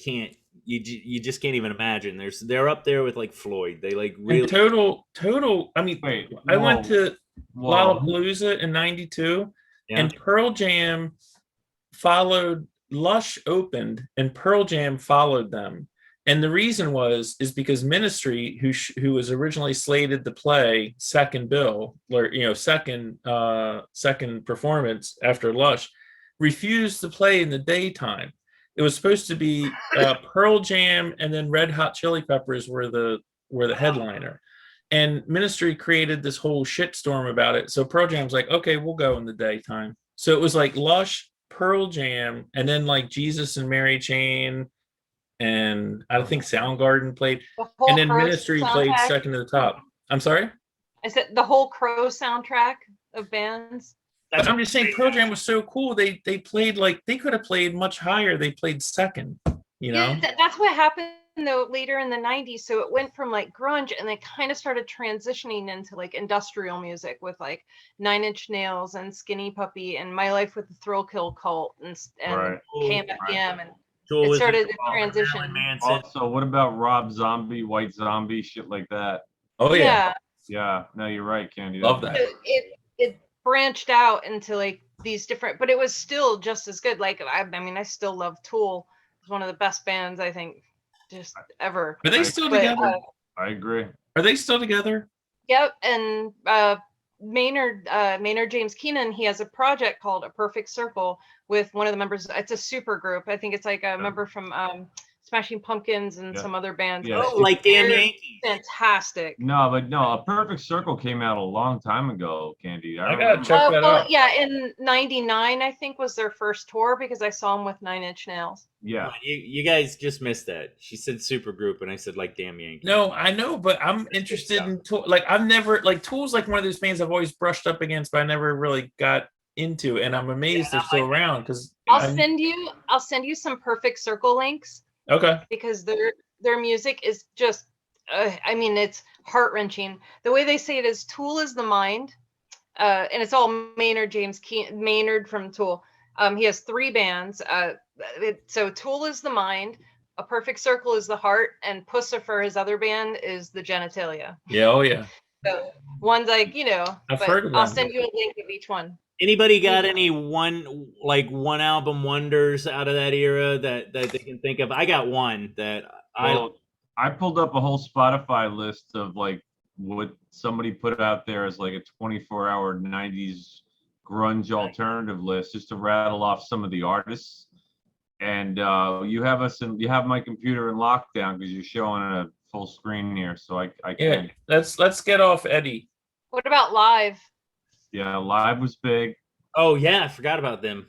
just can't even imagine. They're up there with like Floyd. They like really and total. I mean, I went to Lollapalooza in '92, and Pearl Jam followed. Lush opened, and Pearl Jam followed them. And the reason is because Ministry, who was originally slated to play second bill, or second performance after Lush, refused to play in the daytime. It was supposed to be Pearl Jam, and then Red Hot Chili Peppers were the headliner. And Ministry created this whole shitstorm about it. So Pearl Jam's like, okay, we'll go in the daytime. So it was like Lush, Pearl Jam, and then like Jesus and Mary Chain, and I think Soundgarden played, and then Ministry played second to the top. I'm sorry? Is it the whole Crow soundtrack of bands? But I'm just saying Pearl Jam was so cool. They played like they could have played much higher. They played second, Yeah, that's what happened though later in the 90s. So it went from like grunge, and they kind of started transitioning into like industrial music with like 9 Inch Nails and Skinny Puppy and My Life with the Thrill Kill Cult and KMFDM, and it started to transition. Also, what about Rob Zombie, White Zombie, shit like that? Oh yeah. Yeah, no, you're right, Candy. Love that. It branched out into like these different, but it was still just as good. Like I mean, I still love Tool. It's one of the best bands I think just ever. Are they still together? I agree. Are they still together? Yep. And Maynard James Keenan, he has a project called A Perfect Circle with one of the members. It's a super group. I think it's like a member from Smashing Pumpkins and some other bands. Yeah. Oh, like Damn Yankees. Fantastic. No, A Perfect Circle came out a long time ago, Candy. I gotta check that out. Yeah, in '99, I think was their first tour because I saw them with 9 Inch Nails. Yeah. You guys just missed that. She said supergroup, and I said like Damn Yankees. No, I know, but I'm interested in Tool. Like I've never like Tool's like one of those bands I've always brushed up against, but I never really got into, and I'm amazed they're still around because I'll send you some Perfect Circle links. Okay. Because their music is just, I mean, it's heart-wrenching. The way they say it is Tool is the mind, and it's all Maynard from Tool. He has 3 bands. So Tool is the mind, A Perfect Circle is the heart, and Pussifer, his other band, is the genitalia. Yeah, oh yeah. So one's like, I've heard of them. I'll send you a link of each one. Anybody got any one album wonders out of that era that they can think of? I got one that I pulled up a whole Spotify list of like what somebody put out there as like a 24-hour 90s grunge alternative list, just to rattle off some of the artists. And you have my computer in lockdown because you're showing a full screen here, so I can't. Yeah, let's get off Eddie. What about Live? Yeah, Live was big. Oh yeah, I forgot about them.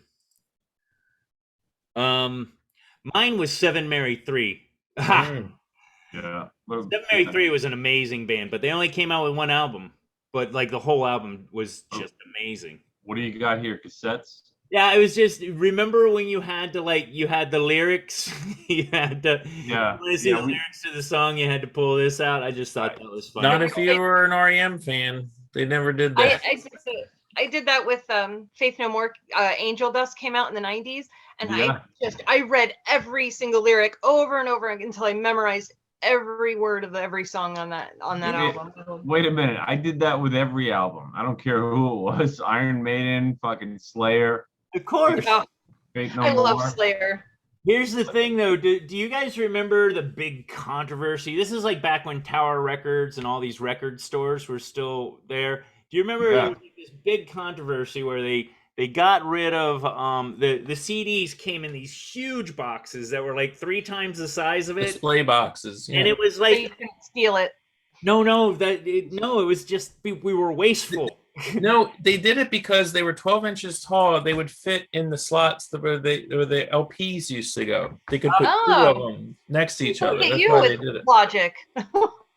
Mine was Seven Mary 3. Yeah. 7 Mary 3 was an amazing band, but they only came out with one album. But like the whole album was just amazing. What do you got here? Cassettes? Yeah, it was just, remember when you had the lyrics? You had to see the lyrics to the song, you had to pull this out. I just thought that was funny. Not if you were an REM fan. They never did that. I did that with Faith No More. Angel Dust came out in the 90s, and Yeah. I read every single lyric over and over until I memorized every word of every song on that album. Wait a minute. I did that with every album. I don't care who it was. Iron Maiden, fucking Slayer, Of course. Oh, Faith No I More. love Slayer. Here's the thing, though. Do you guys remember the big controversy? This is like back when Tower Records and all these record stores were still there. Do you remember there was this big controversy where they got rid of the CDs came in these huge boxes that were like 3 times the size of it, Display boxes. Yeah. and it was So you like couldn't steal it. it was just we were wasteful. No, they did it because they were 12 inches tall. They would fit in the slots where the LPs used to go. They could put 2 of them next to each other. Look at That's you why they with did it. logic.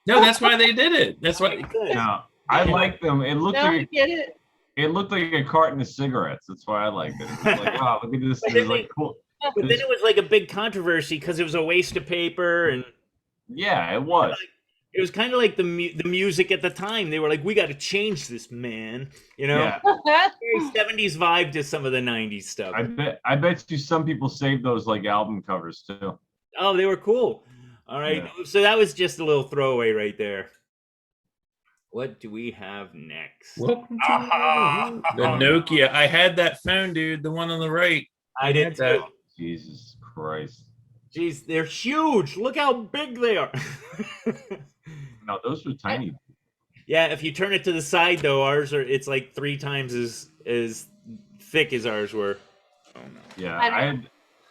No, that's why they did it. That's why. No, I like them. It looked Now I like get it. it looked like a carton of cigarettes. That's why I liked it. It's like, wow, look at this. It's like cool. But then it was like a big controversy because it was a waste of paper, and Yeah, it was. it was kind of like the music at the time. They were like, "We got to change this, man." You know, Yeah. very 70s vibe to some of the 90s stuff. I bet you some people saved those like album covers too. Oh, they were cool. All right, Yeah. so that was just a little throwaway right there. What do we have next? Welcome to the Nokia. I had that phone, dude. The one on the right. I did had that. too. Jesus Christ. Jeez, they're huge. Look how big they are. No, those were tiny. Yeah, if you turn it to the side though, it's like 3 times as thick as ours were. Oh no. Yeah, I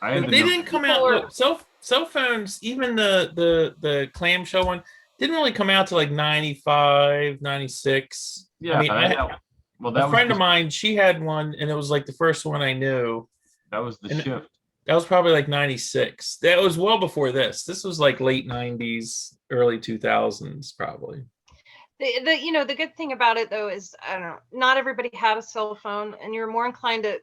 I had But the they no- didn't come out. Look, cell phones, even the clamshell one, didn't really come out to like 95, 96. Yeah, I mean, that a friend of mine, she had one, and it was like the first one I knew. That was the and- shift. That was probably like 96. That was well before this. This was like late 90s, early 2000s, probably. The good thing about it though is, I don't know, not everybody had a cell phone, and you're more inclined to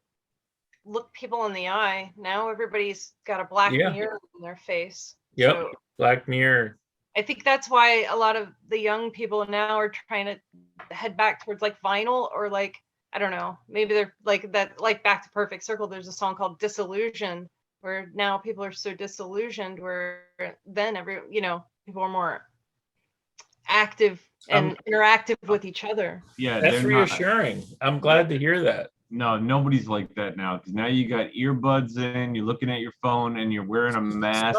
look people in the eye. Now everybody's got a black Yeah. mirror in their face. Yep. So Black Mirror. I think that's why a lot of the young people now are trying to head back towards like vinyl, or like, I don't know, maybe they're like that, like Back to Perfect Circle. There's a song called Disillusion, where now people are so disillusioned, where then people are more active and interactive with each other. Yeah, That's they're not- reassuring. I'm glad to hear that. No, nobody's like that now, because now you got earbuds in, you're looking at your phone, and you're wearing a mask.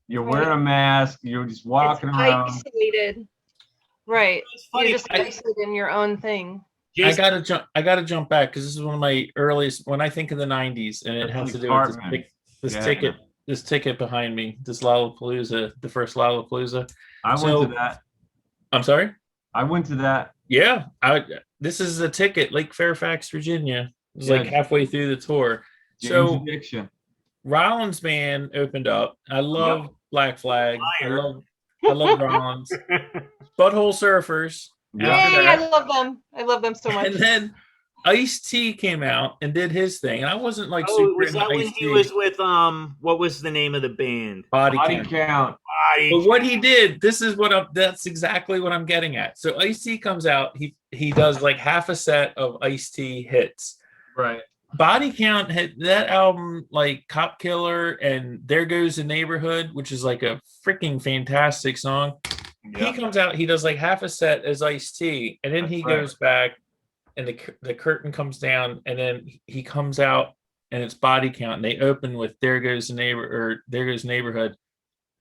You're wearing a mask. You're just walking It's around. isolated. Right. It's funny. You're just isolated in your own thing. I gotta jump back because this is one of my earliest. When I think of the '90s, and it That's has like to do with this, Cartman. this Yeah. ticket, this ticket behind me, this Lollapalooza, the first Lollapalooza. I So- went to that. I'm sorry. I went to that. Yeah, this is a ticket, Lake Fairfax, Virginia. It was like Yeah. halfway through the tour. James So Addiction. Rollins Band opened up. I love Black Flag. I Liar. love Rollins. Butthole Surfers. Yeah. After Yay, I that- love them. I love them so much. And then Ice-T came out and did his thing. And I wasn't like Oh, super was into that when he Ice-T. was with what was the name of the band? Body Body Count. count. But what he did, that's exactly what I'm getting at. So Ice-T comes out, he does like half a set of Ice-T hits. Right. Body Count had that album, like Cop Killer and There Goes the Neighborhood, which is like a freaking fantastic song. Yeah. He comes out, he does like half a set as Ice-T, and then That's he right. goes back and the curtain comes down, and then he comes out and it's Body Count, and they open with There Goes the Neighborhood.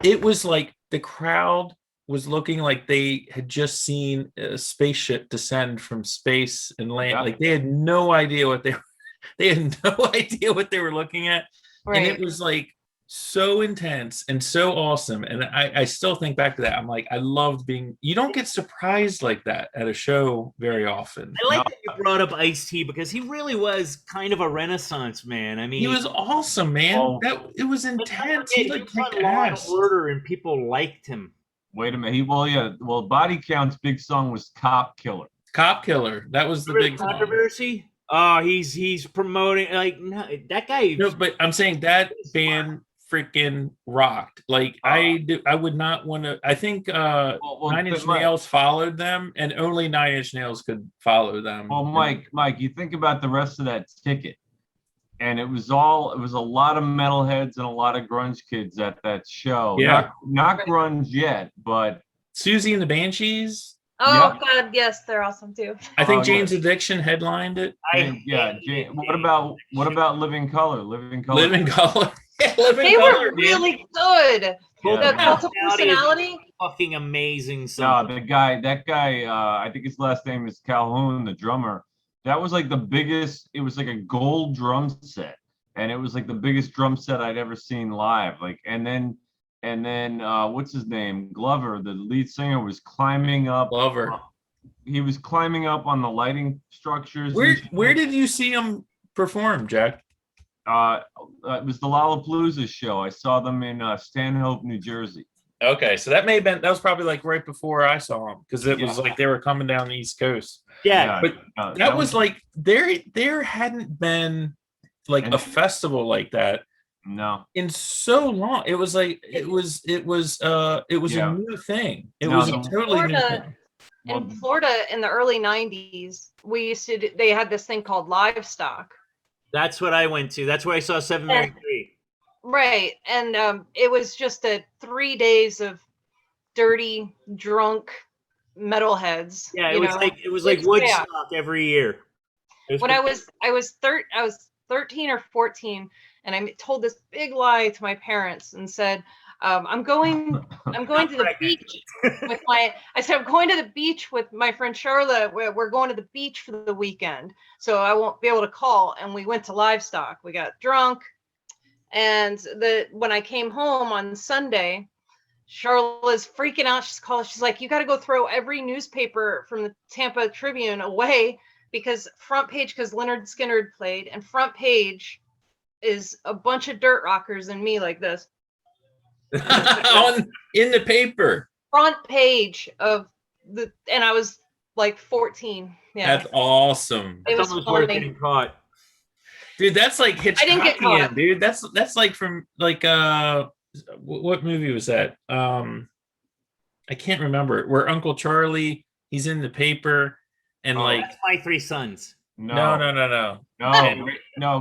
It was like the crowd was looking like they had just seen a spaceship descend from space and land. Yeah. Like they had no idea what they had no idea what they were looking at. And it was like so intense and so awesome. And I still think back to that. I'm like, I loved you don't get surprised like that at a show very often. I like that you brought up Ice-T because he really was kind of a renaissance man. I mean, He was awesome, man. Oh. It was let's not intense. forget, He like won kicked Law and ass. Order, and people liked him. Wait a minute. Body Count's big song was Cop Killer. Cop Killer. That was the Remember big the song. controversy. Oh, he's promoting like no, that guy. No, but I'm saying that band freaking rocked. Like I would not want to. I think Nine Inch Nails followed them, and only Nine Inch Nails could follow them. Well, Mike, you think about the rest of that ticket, and it was a lot of metalheads and a lot of grunge kids at that show. Yeah. Not grunge yet, but Susie and the Banshees. Oh God, yes, they're awesome too. I think Jane's Addiction headlined it. What about Living Color? Living Color. Living Color. Yeah, Living They Color, were really good. Yeah. The Cult of Personality. Fucking amazing No, song. that guy, I think his last name is Calhoun, the drummer. That was like the biggest. It was like a gold drum set, and it was like the biggest drum set I'd ever seen live. Like, and then what's his name? Glover, the lead singer, was climbing up. Glover. He was climbing up on the lighting structures. Where did you see him perform, Jack? It was the Lollapalooza show. I saw them in Stanhope, New Jersey. Okay, so that was probably like right before I saw him, because it was like they were coming down the East Coast. Yeah. But that was like there hadn't been like a festival like that in so long. It was like it was a new thing. It was a totally new thing. In Florida in the early 90s, they had this thing called Livestock. That's what I went to. That's where I saw 703. Right. And it was just 3 days of dirty, drunk metalheads. Yeah, it was like Woodstock every year. When I was 13 or 14, and I told this big lie to my parents and said, I'm going to the beach I'm going to the beach with my friend Charlotte. We're going to the beach for the weekend, so I won't be able to call. And we went to Livestock. We got drunk, and when I came home on Sunday, Charlotte was freaking out. She's like, you got to go throw every newspaper from the Tampa Tribune away, because Leonard Skinner played, and front page is a bunch of dirt rockers and me like this. In the paper, front page of and I was like 14. Yeah, that's awesome. It was worth getting caught. Dude, that's like Hitchcockian, I didn't get caught. Dude. That's like from like what movie was that? I can't remember. Where Uncle Charlie, he's in the paper, and that's My Three Sons. No.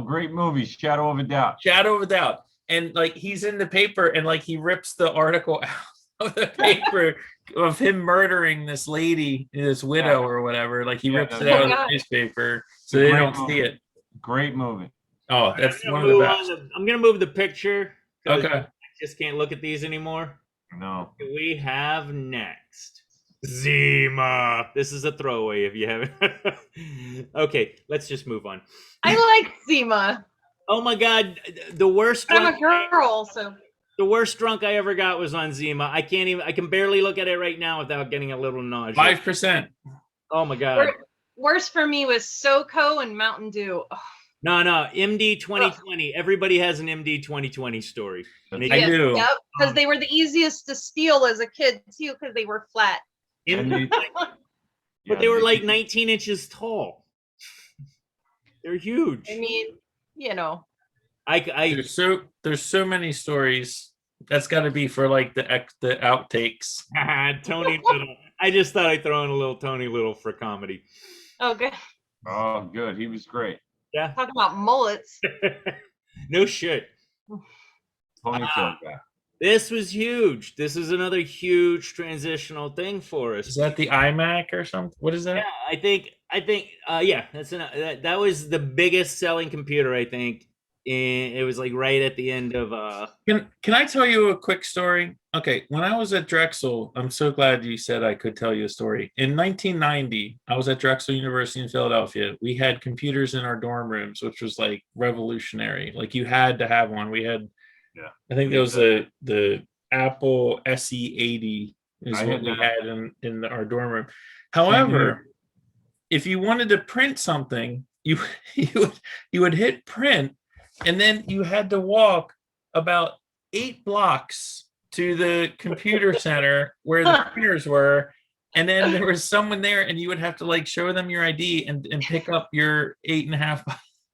Great movie, Shadow of a Doubt. Shadow of a Doubt. And like he's in the paper, and like he rips the article out of the paper of him murdering this lady, this widow or whatever. Like he rips it out of the newspaper so they don't see it. Great movie. Oh, that's one of the best. I'm gonna move the picture. Okay. I just can't look at these anymore. No. We have next Zima. This is a throwaway if you haven't. Okay, let's just move on. I like Zima. Oh my God, the worst. I'm a girl, so. The worst drunk I ever got was on Zima. I can barely look at it right now without getting a little nausea. 5%. Oh my God. Worst for me was SoCo and Mountain Dew. Oh. No, MD 2020. Everybody has an MD 2020 story. I do. Yep, because they were the easiest to steal as a kid too, because they were flat. But they were like 19 inches tall. They're huge. I mean, you know. There's so many stories. That's got to be for like the outtakes. Tony Little. I just thought I'd throw in a little Tony Little for comedy. Oh, good. Oh, good. He was great. Yeah. Talking about mullets. No shit. Ponytail guy. This was huge. This is another huge transitional thing for us. Is that the iMac or something? What is that? Yeah, I think. Yeah, that was the biggest selling computer. I think. And it was like right at the end of. Can I tell you a quick story? Okay, when I was at Drexel, I'm so glad you said I could tell you a story. In 1990, I was at Drexel University in Philadelphia. We had computers in our dorm rooms, which was like revolutionary. Like you had to have one. We had. Yeah. I think there was the Apple SE80 is what we had in our dorm room. However, if you wanted to print something, you would hit print, and then you had to walk about 8 blocks to the computer center where the printers were, and then there was someone there, and you would have to like show them your ID and pick up your 8.5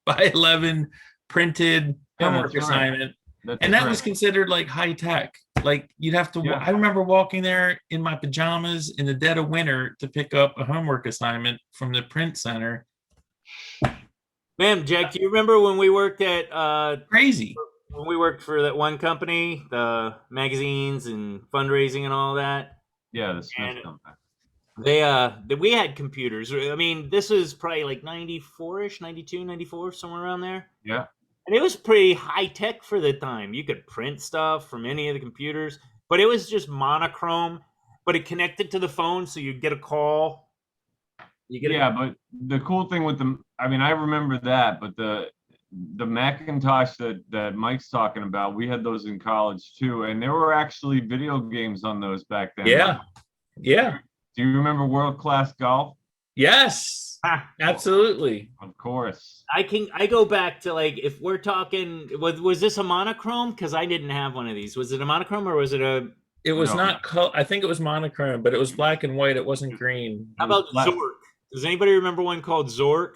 by 11 printed homework assignment. And that was considered like high tech. Like you'd have to, I remember walking there in my pajamas in the dead of winter to pick up a homework assignment from the print center. Man, Jack, do you remember when we worked at crazy? When we worked for that one company, the magazines and fundraising and all that? Yeah, the Smith company. We had computers. I mean, this was probably like 94-ish, 92, 94, somewhere around there. Yeah. And it was pretty high tech for the time. You could print stuff from any of the computers, but it was just monochrome, but it connected to the phone, so you'd get a call. But the cool thing with them, I mean, I remember that, but the Macintosh that Mike's talking about, we had those in college too, and there were actually video games on those back then. Yeah. Yeah. Do you remember World Class Golf? Yes. Absolutely. Of course. I go back to, like, if we're talking, was this a monochrome? Because I didn't have one of these. Was it a monochrome or was it a? It was not. I think it was monochrome, but it was black and white. It wasn't green. How about Zork? Does anybody remember one called Zork?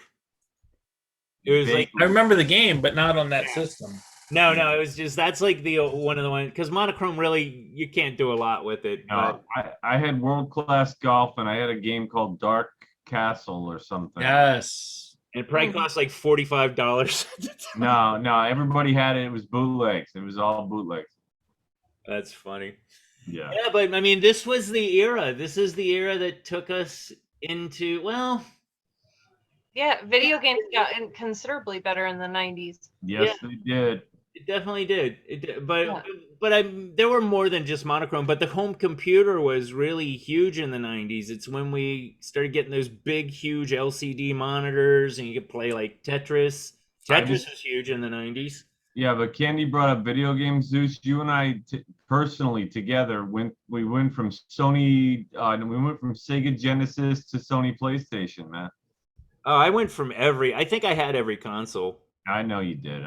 It was like, I remember the game, but not on that system. No, it was just, that's like the one of the ones, because monochrome really, you can't do a lot with it. No, I had World Class Golf, and I had a game called Dark Castle or something. Yes. And it probably cost like $45. No, everybody had it. It was bootlegs. It was all bootlegs. That's funny. Yeah. Yeah, but I mean, this was the era. This is the era that took us into, well. Yeah, video games got considerably better in the 90s. Yes, they did. It definitely did. But there were more than just monochrome. But the home computer was really huge in the 90s. It's when we started getting those big, huge LCD monitors, and you could play like Tetris. Tetris was huge in the 90s. Yeah, but Candy brought up video games. Zeus, you and I personally together went from Sony. We went from Sega Genesis to Sony PlayStation, man. Oh, I went from I think I had every console. I know you did.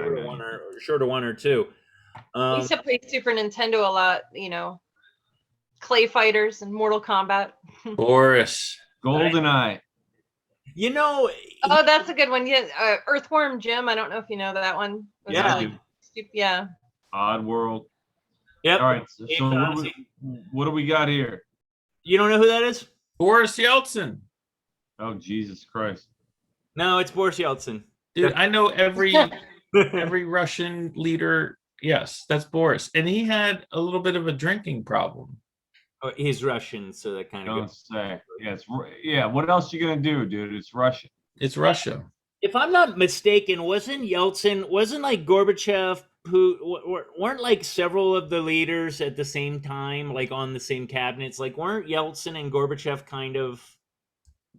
Short of one or two. We used to play Super Nintendo a lot, Clay Fighters and Mortal Kombat. Boris. GoldenEye. Oh, that's a good one. Yeah, Earthworm Jim. I don't know if you know that one. Yeah. Odd World. Yep. All right. So what do we got here? You don't know who that is? Boris Yeltsin. Oh, Jesus Christ. No, it's Boris Yeltsin. Dude, I know every Russian leader. Yes, that's Boris. And he had a little bit of a drinking problem. Oh, he's Russian, so that kind of don't say. Yeah, what else you gonna do, dude? It's Russia. It's Russia. If I'm not mistaken, wasn't like Gorbachev, who weren't like several of the leaders at the same time, like on the same cabinets? Like, weren't Yeltsin and Gorbachev kind of?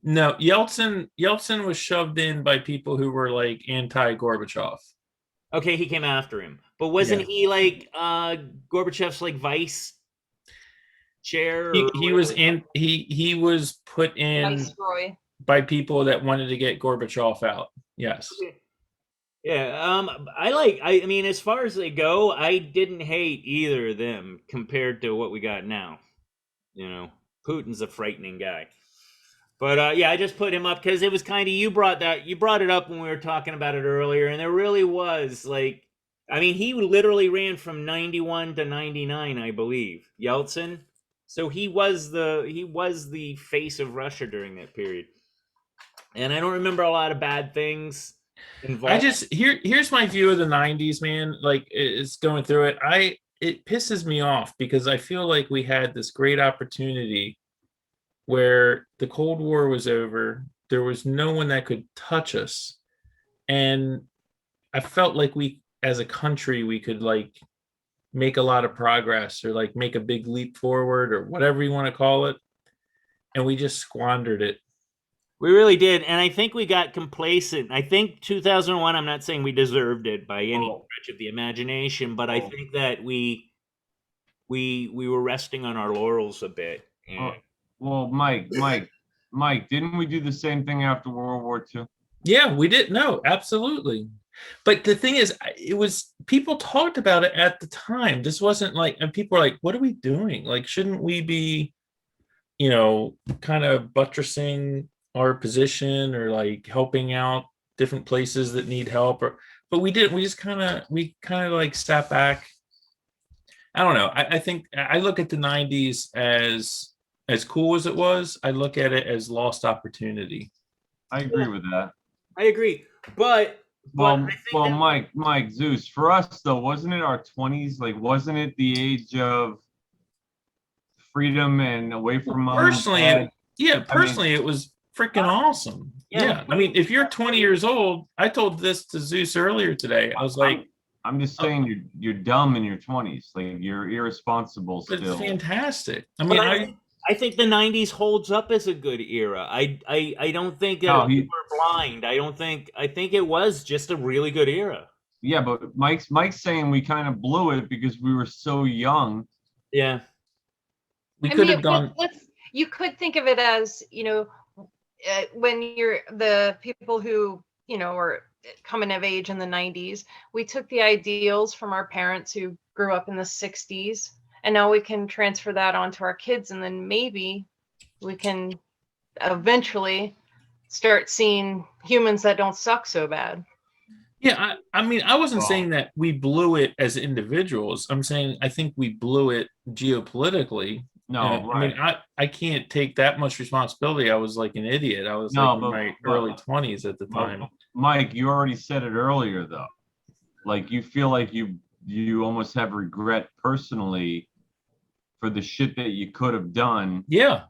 No, Yeltsin was shoved in by people who were like anti-Gorbachev. Okay, he came after him, but wasn't he like Gorbachev's like vice chair? He was put in Viceroy by people that wanted to get Gorbachev out. Yes. Okay. Yeah. I mean, as far as they go, I didn't hate either of them compared to what we got now. Putin's a frightening guy. But I just put him up because it was kind of, you brought it up when we were talking about it earlier, and there really was like, I mean, he literally ran from 91 to 99, I believe, Yeltsin. So he was the face of Russia during that period. And I don't remember a lot of bad things involved. Here's my view of the 90s, man. Like, it's going through it. It pisses me off because I feel like we had this great opportunity where the Cold War was over. There was no one that could touch us. And I felt like we, as a country, we could like make a lot of progress or like make a big leap forward or whatever you want to call it. And we just squandered it. We really did. And I think we got complacent. I think 2001, I'm not saying we deserved it by any stretch of the imagination, but I think that we were resting on our laurels a bit. Well, Mike, didn't we do the same thing after World War II? Yeah, we did. No, absolutely. But the thing is, people talked about it at the time. This wasn't like, and people are like, what are we doing? Like, shouldn't we be, kind of buttressing our position or like helping out different places that need help? But we didn't. We just kind of like sat back I don't know. I think I look at the 90s as cool as it was. I look at it as lost opportunity. I agree with that. I agree, but Well, I think well, that, Mike, Zeus. For us though, wasn't it our 20s? Like, wasn't it the age of freedom and away from mom and Personally, dad? it was freaking awesome. Yeah. I mean, if you're 20 years old, I told this to Zeus earlier today. I was like, I'm just saying you're dumb in your 20s. Like, you're irresponsible but it's still. fantastic. I mean, I think the '90s holds up as a good era. I don't think No, we were blind. I think it was just a really good era. Yeah, but Mike's saying we kind of blew it because we were so young. Yeah. we could have done. You could think of it as, when you're the people who, were coming of age in the 90s, we took the ideals from our parents who grew up in the 60s, and now we can transfer that onto our kids, and then maybe we can eventually start seeing humans that don't suck so bad. Yeah, I mean, I wasn't saying that we blew it as individuals. I'm saying I think we blew it geopolitically. No, I right. mean, I can't take that much responsibility. I was like an idiot. I was No, like in but- my but- early 20s at the time. Mike, you already said it earlier though. Like, you feel like you almost have regret personally for the shit that you could have done. Yeah,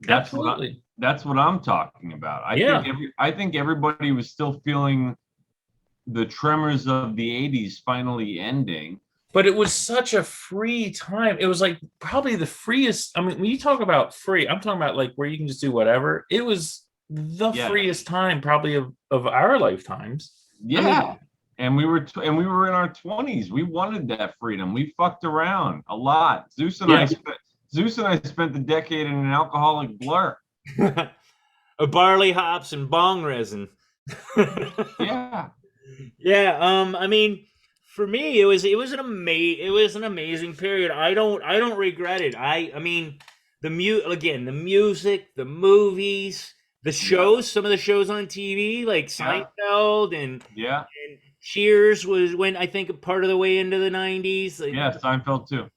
That's absolutely. That's what I'm talking about. I think everybody was still feeling the tremors of the 80s finally ending. But it was such a free time. It was like probably the freest. I mean, when you talk about free, I'm talking about like where you can just do whatever. It was the freest time probably of our lifetimes. Yeah. I mean, and we were in our 20s. We wanted that freedom. We fucked around a lot. Zeus and I spent the decade in an alcoholic blur. A barley hops and bong resin. Yeah. Yeah. I mean, for me, it was an amazing period. I don't regret it. I mean, the music, the movies, the shows, some of the shows on TV, like Seinfeld and Cheers was when I think part of the way into the 90s. Like, Yeah, Seinfeld too.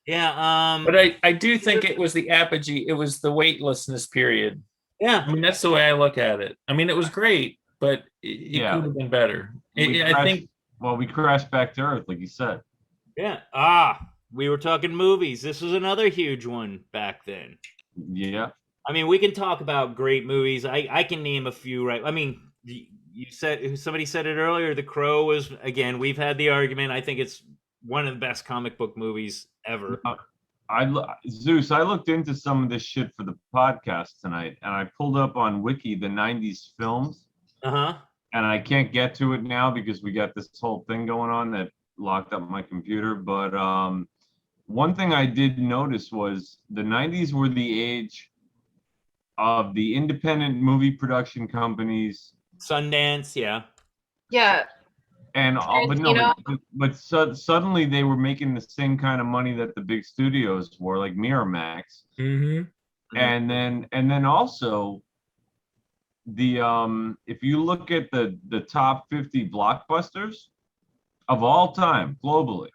Yeah. But I do think it was the apogee. It was the weightlessness period. Yeah. I mean, that's the way I look at it. I mean, it was great, but it could have been better. I think. Well, we crashed back to Earth, like you said. Yeah. We were talking movies. This was another huge one back then. Yeah. I mean, we can talk about great movies. I can name a few, right? I mean, somebody said it earlier. The Crow was, again, we've had the argument. I think it's one of the best comic book movies ever. Zeus, I looked into some of this shit for the podcast tonight, and I pulled up on Wiki the 90s films. Uh-huh. And I can't get to it now because we got this whole thing going on that locked up my computer. But one thing I did notice was the 90s were the age of the independent movie production companies. Sundance, yeah. Yeah. And suddenly they were making the same kind of money that the big studios were, like Miramax. Mm-hmm. And then also if you look at the top 50 blockbusters of all time globally,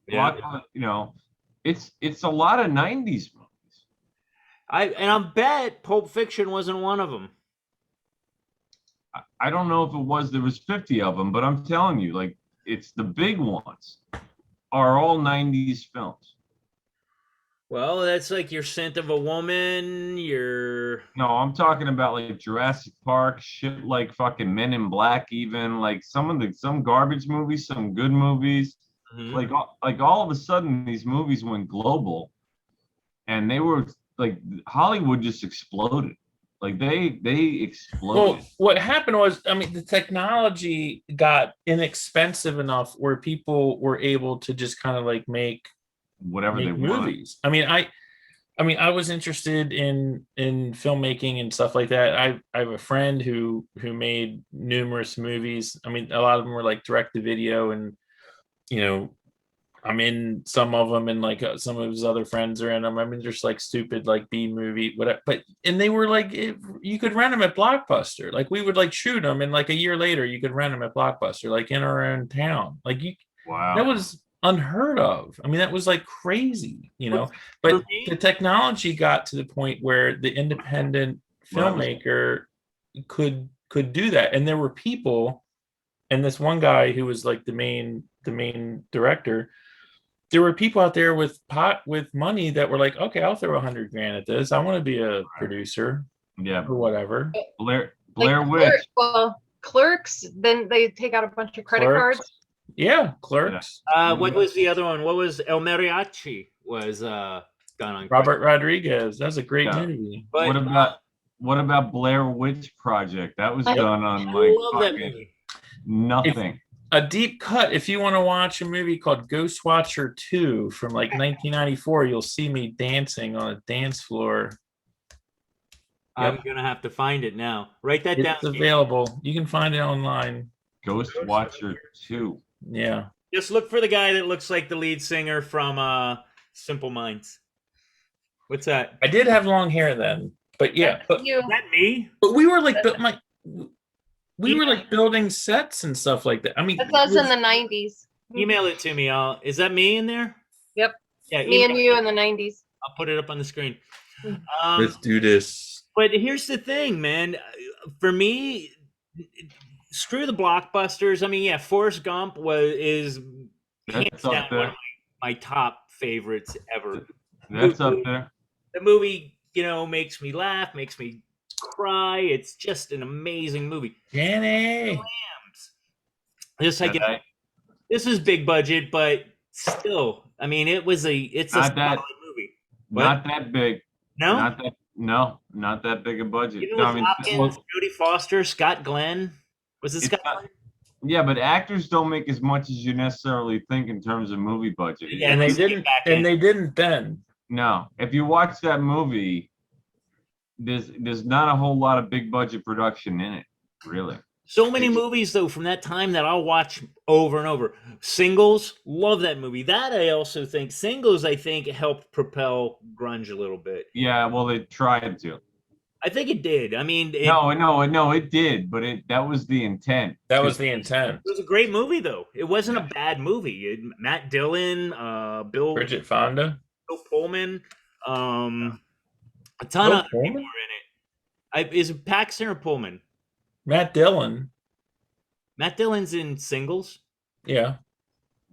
it's a lot of 90s movies. I'll bet Pulp Fiction wasn't one of them. I don't know if it was. There was 50 of them, but I'm telling you, like, it's the big ones are all 90s films. Well, that's like your Scent of a Woman, No, I'm talking about like Jurassic Park, shit like fucking Men in Black, even like some garbage movies, some good movies. Mm-hmm. Like all of a sudden these movies went global, and they were like Hollywood just exploded. Like they exploded. Well, what happened was, I mean, the technology got inexpensive enough where people were able to just kind of like make whatever they movies. Want. I mean, I was interested in filmmaking and stuff like that. I have a friend who made numerous movies. I mean, a lot of them were like direct to video, and I'm in some of them, and like some of his other friends are in them. I mean, just like stupid like B movie, whatever. And they were like, you could rent them at Blockbuster. Like we would like shoot them, and like a year later, you could rent them at Blockbuster, like in our own town. Like wow, that was unheard of. I mean, that was like crazy, you know. But For me- the technology got to the point where the independent filmmaker could do that, and there were people, and this one guy who was like the main director. There were people out there with money that were like, okay, I'll throw $100,000 at this. I want to be a producer, Yeah. or whatever. Blair Like Witch. Clerks, then they take out a bunch of credit Clerks. cards. Yeah, Clerks. What was the other one? What was El Mariachi? Was done on Robert Rodriguez. That's a great Yeah. movie. But, What about Blair Witch Project? That was I done on I like love that fucking movie. nothing. A deep cut. If you want to watch a movie called Ghost Watcher 2 from like 1994, you'll see me dancing on a dance floor. I'm gonna have to find it now. Write that down. It's available. You can find it online. Ghost Watcher 2. Yeah. Just look for the guy that looks like the lead singer from Simple Minds. What's that? I did have long hair then, but yeah. But You. Is that me? we were like, we were like building sets and stuff like that. I mean, That's us in the 90s. Email it to me. Is that me in there? Yep. Yeah, Me and email you it. in the 90s. I'll put it up on the screen. let's do this. But here's the thing, man. For me, screw the blockbusters. I mean, yeah, Forrest Gump is hands That's up down one there. of my top favorites ever. That's up there. The movie, makes me laugh, makes me cry. It's just an amazing movie. Jenny. This this is big budget, but still, I mean, it's a Not that- solid movie. Not that big. No, Not that big a budget. even No, with I mean, Hopkins, Jodie Foster, Scott Glenn. Was it It's Scott not- Glenn? yeah, but actors don't make as much as you necessarily think in terms of movie budget. Yeah, And they let's get didn't. back in. And they didn't then. No, if you watch that movie, there's not a whole lot of big budget production in it, really. So many movies though from that time that I'll watch over and over. Singles, love that movie. That I also think Singles helped propel grunge a little bit. Yeah, well, they tried to. I think it did. I mean, it No, it did, but that was the intent. That was the intent. was a great movie though. It wasn't a bad movie. Matt Dillon, Bridget Fonda. Bill Pullman, a ton Bill of people were Pullman? in it. Is it Paxton or Pullman? Matt Dillon. Matt Dillon's in Singles. Yeah.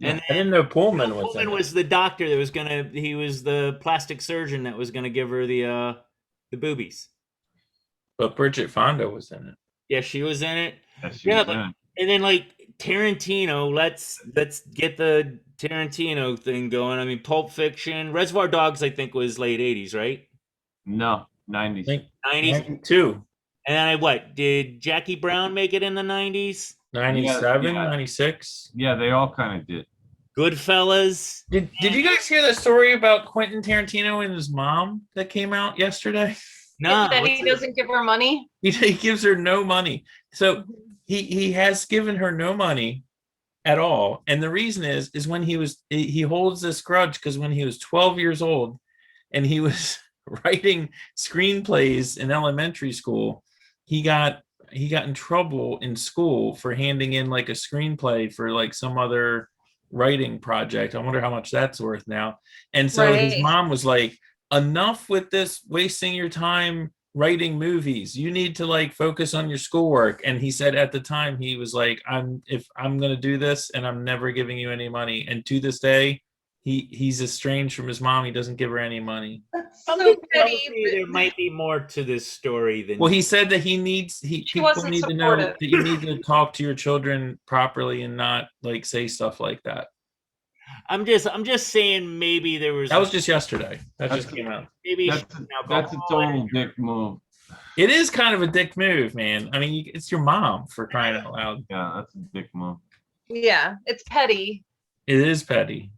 And I didn't know Pullman Bill was Pullman in it. was the doctor that was he was the plastic surgeon that was gonna give her the boobies. But Bridget Fonda was in it. Yeah, she was in it. Yeah, And then like Tarantino, let's get the Tarantino thing going. I mean, Pulp Fiction, Reservoir Dogs, I think was late '80s, right? no, I 90s. think '90s. 92, And what did Jackie Brown make it in the '90s? 97, Yeah. 96. Yeah, they all kind of did. Goodfellas. Did you guys hear that story about Quentin Tarantino and his mom that came out yesterday? No, That he doesn't give her money. He gives her no money. So he has given her no money at all. And the reason is when he holds this grudge because when he was 12 years old and he was writing screenplays in elementary school, he got in trouble in school for handing in like a screenplay for like some other writing project. I wonder how much that's worth now. And so his Right. mom was like, enough with this wasting your time writing movies. You need to like focus on your schoolwork. And he said at the time he was like, if I'm gonna do this and I'm never giving you any money. And to this day, he's estranged from his mom. He doesn't give her any money. That's I'm so just petty. telling you there might be more to this story than Well, he said that people wasn't need to know supportive. that you need to talk to your children properly and not like say stuff like that. I'm just saying maybe there was That was just yesterday. That just came out. maybe That's a total dick move. It is kind of a dick move, man. I mean, it's your mom, for crying out loud. Yeah, that's a dick move. Yeah, it's petty. It is petty.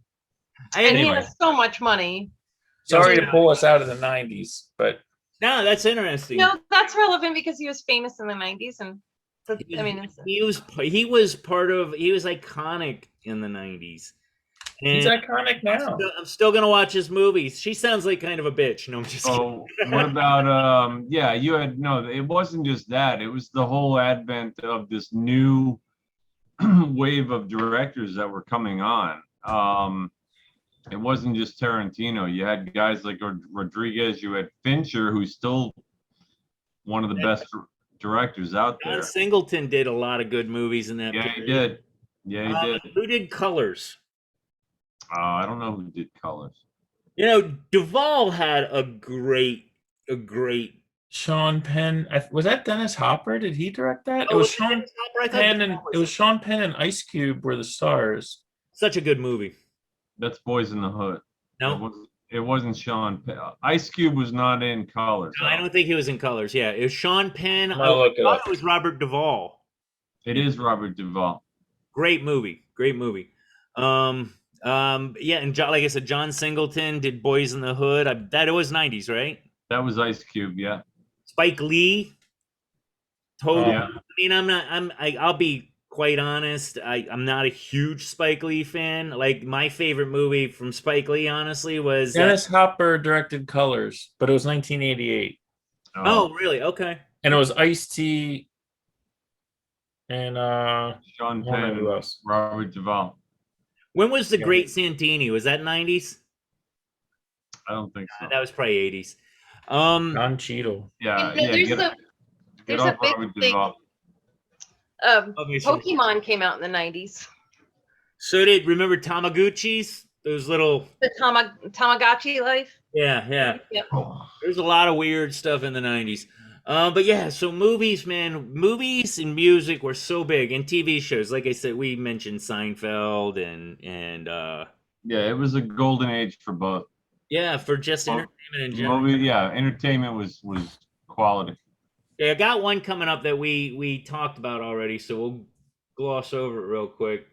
And Anyway. he has so much money. Sorry to pull us out of the 90s, but No, that's interesting. No, that's relevant because he was famous in the 90s. And I mean, it's, he was iconic in the 90s. he's And iconic now. I'm still gonna watch his movies. She sounds like kind of a bitch. No, I'm just kidding. So what about it wasn't just that. It was the whole advent of this new wave of directors that were coming on. it wasn't just Tarantino. You had guys like Rodriguez. You had Fincher, who's still one of the best directors out John there. Singleton did a lot of good movies in that Yeah, period. he did. Yeah, he did. Who did Colors? I don't know who did Colors. You know, Duvall had a great. Sean Penn. Was that Dennis Hopper? Did he direct that? It Oh, was it Sean Dennis Hopper? I thought Penn, and Duvall it was Sean Penn and Ice Cube were the stars. such a good movie. That's Boys in the Hood. No, It wasn't Sean Penn. Ice Cube was not in Colors. I don't think he was in Colors. Yeah, it was Sean Penn. I I'll look it thought up. it was Robert Duvall. It is Robert Duvall. Great movie. Yeah, and like I said, John Singleton did Boys in the Hood. That it was 90s, right? That was Ice Cube, yeah. Spike Lee. Totally. Yeah. I mean, I'll be quite honest. I'm not a huge Spike Lee fan. Like my favorite movie from Spike Lee, honestly, was Dennis Hopper directed Colors, but it was 1988. Oh, really? Okay. And it was Ice-T and Sean I don't know Penn, who else. Robert Duvall. When was The Great Santini? Was that 90s? I don't think so. That was probably 80s. Don Cheadle. Yeah, You know, get there's off a big Robert thing. Duvall. Okay, so Pokemon came out in the 90s. remember Tamagotchis? Those little The Tamagotchi life. yeah. Yep. There's a lot of weird stuff in the 90s. But yeah, so movies, man, movies and music were so big, and TV shows. Like I said, we mentioned Seinfeld and Yeah, it was a golden age for both. yeah, for just entertainment in general. Entertainment was quality. Yeah, I got one coming up that we talked about already, so we'll gloss over it real quick.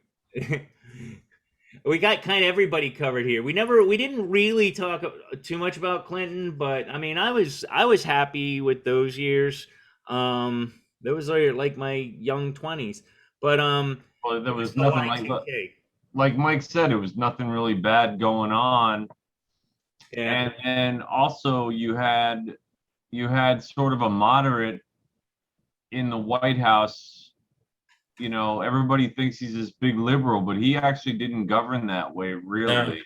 We got kind of everybody covered here. We didn't really talk too much about Clinton, but I mean, I was happy with those years. That was like my young 20s, but Well, there was nothing like Mike said, it was nothing really bad going on. Yeah. And also you had sort of a moderate in the White House. You know, everybody thinks he's this big liberal, but he actually didn't govern that way, really.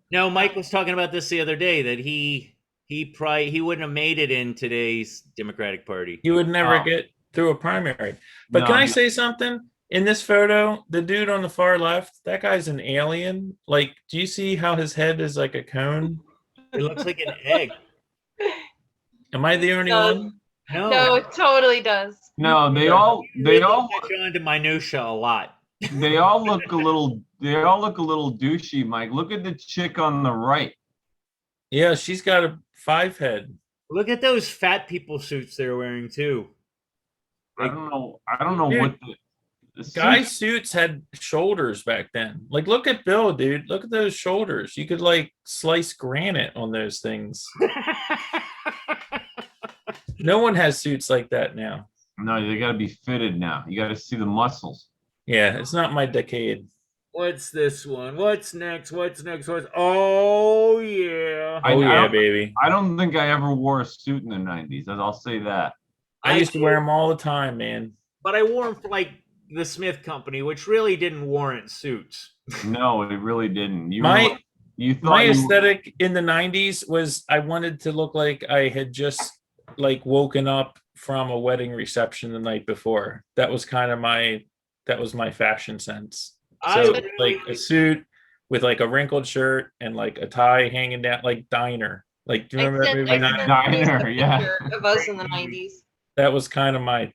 No, Mike was talking about this the other day that he wouldn't have made it in today's Democratic Party. He would never get through a primary. But can I say something? In this photo, the dude on the far left, that guy's an alien. Like, do you see how his head is like a cone? It looks like an egg. Am I the only one? No, it totally does. No, they all catch on to minutia a lot. they all look a little douchey, Mike. Look at the chick on the right. Yeah, she's got a 5 head. Look at those fat people suits they're wearing too. I don't know Dude, what the guy suits had shoulders back then. Like, look at Bill, dude. Look at those shoulders. You could like slice granite on those things. No one has suits like that now. No, they got to be fitted now. You got to see the muscles. Yeah, it's not my decade. What's this one? What's next? Oh yeah. Baby. I don't think I ever wore a suit in the 90s. I'll say that. I used to wear them all the time, man. But I wore them for like the Smith Company, which really didn't warrant suits. No, it really didn't. My aesthetic in the 90s was I wanted to look like I had just like woken up from a wedding reception the night before. That was my fashion sense. So like a suit with like a wrinkled shirt and like a tie hanging down, like Diner. Like, do you remember that movie? Diner, yeah. Of us in the 90s. That was kind of my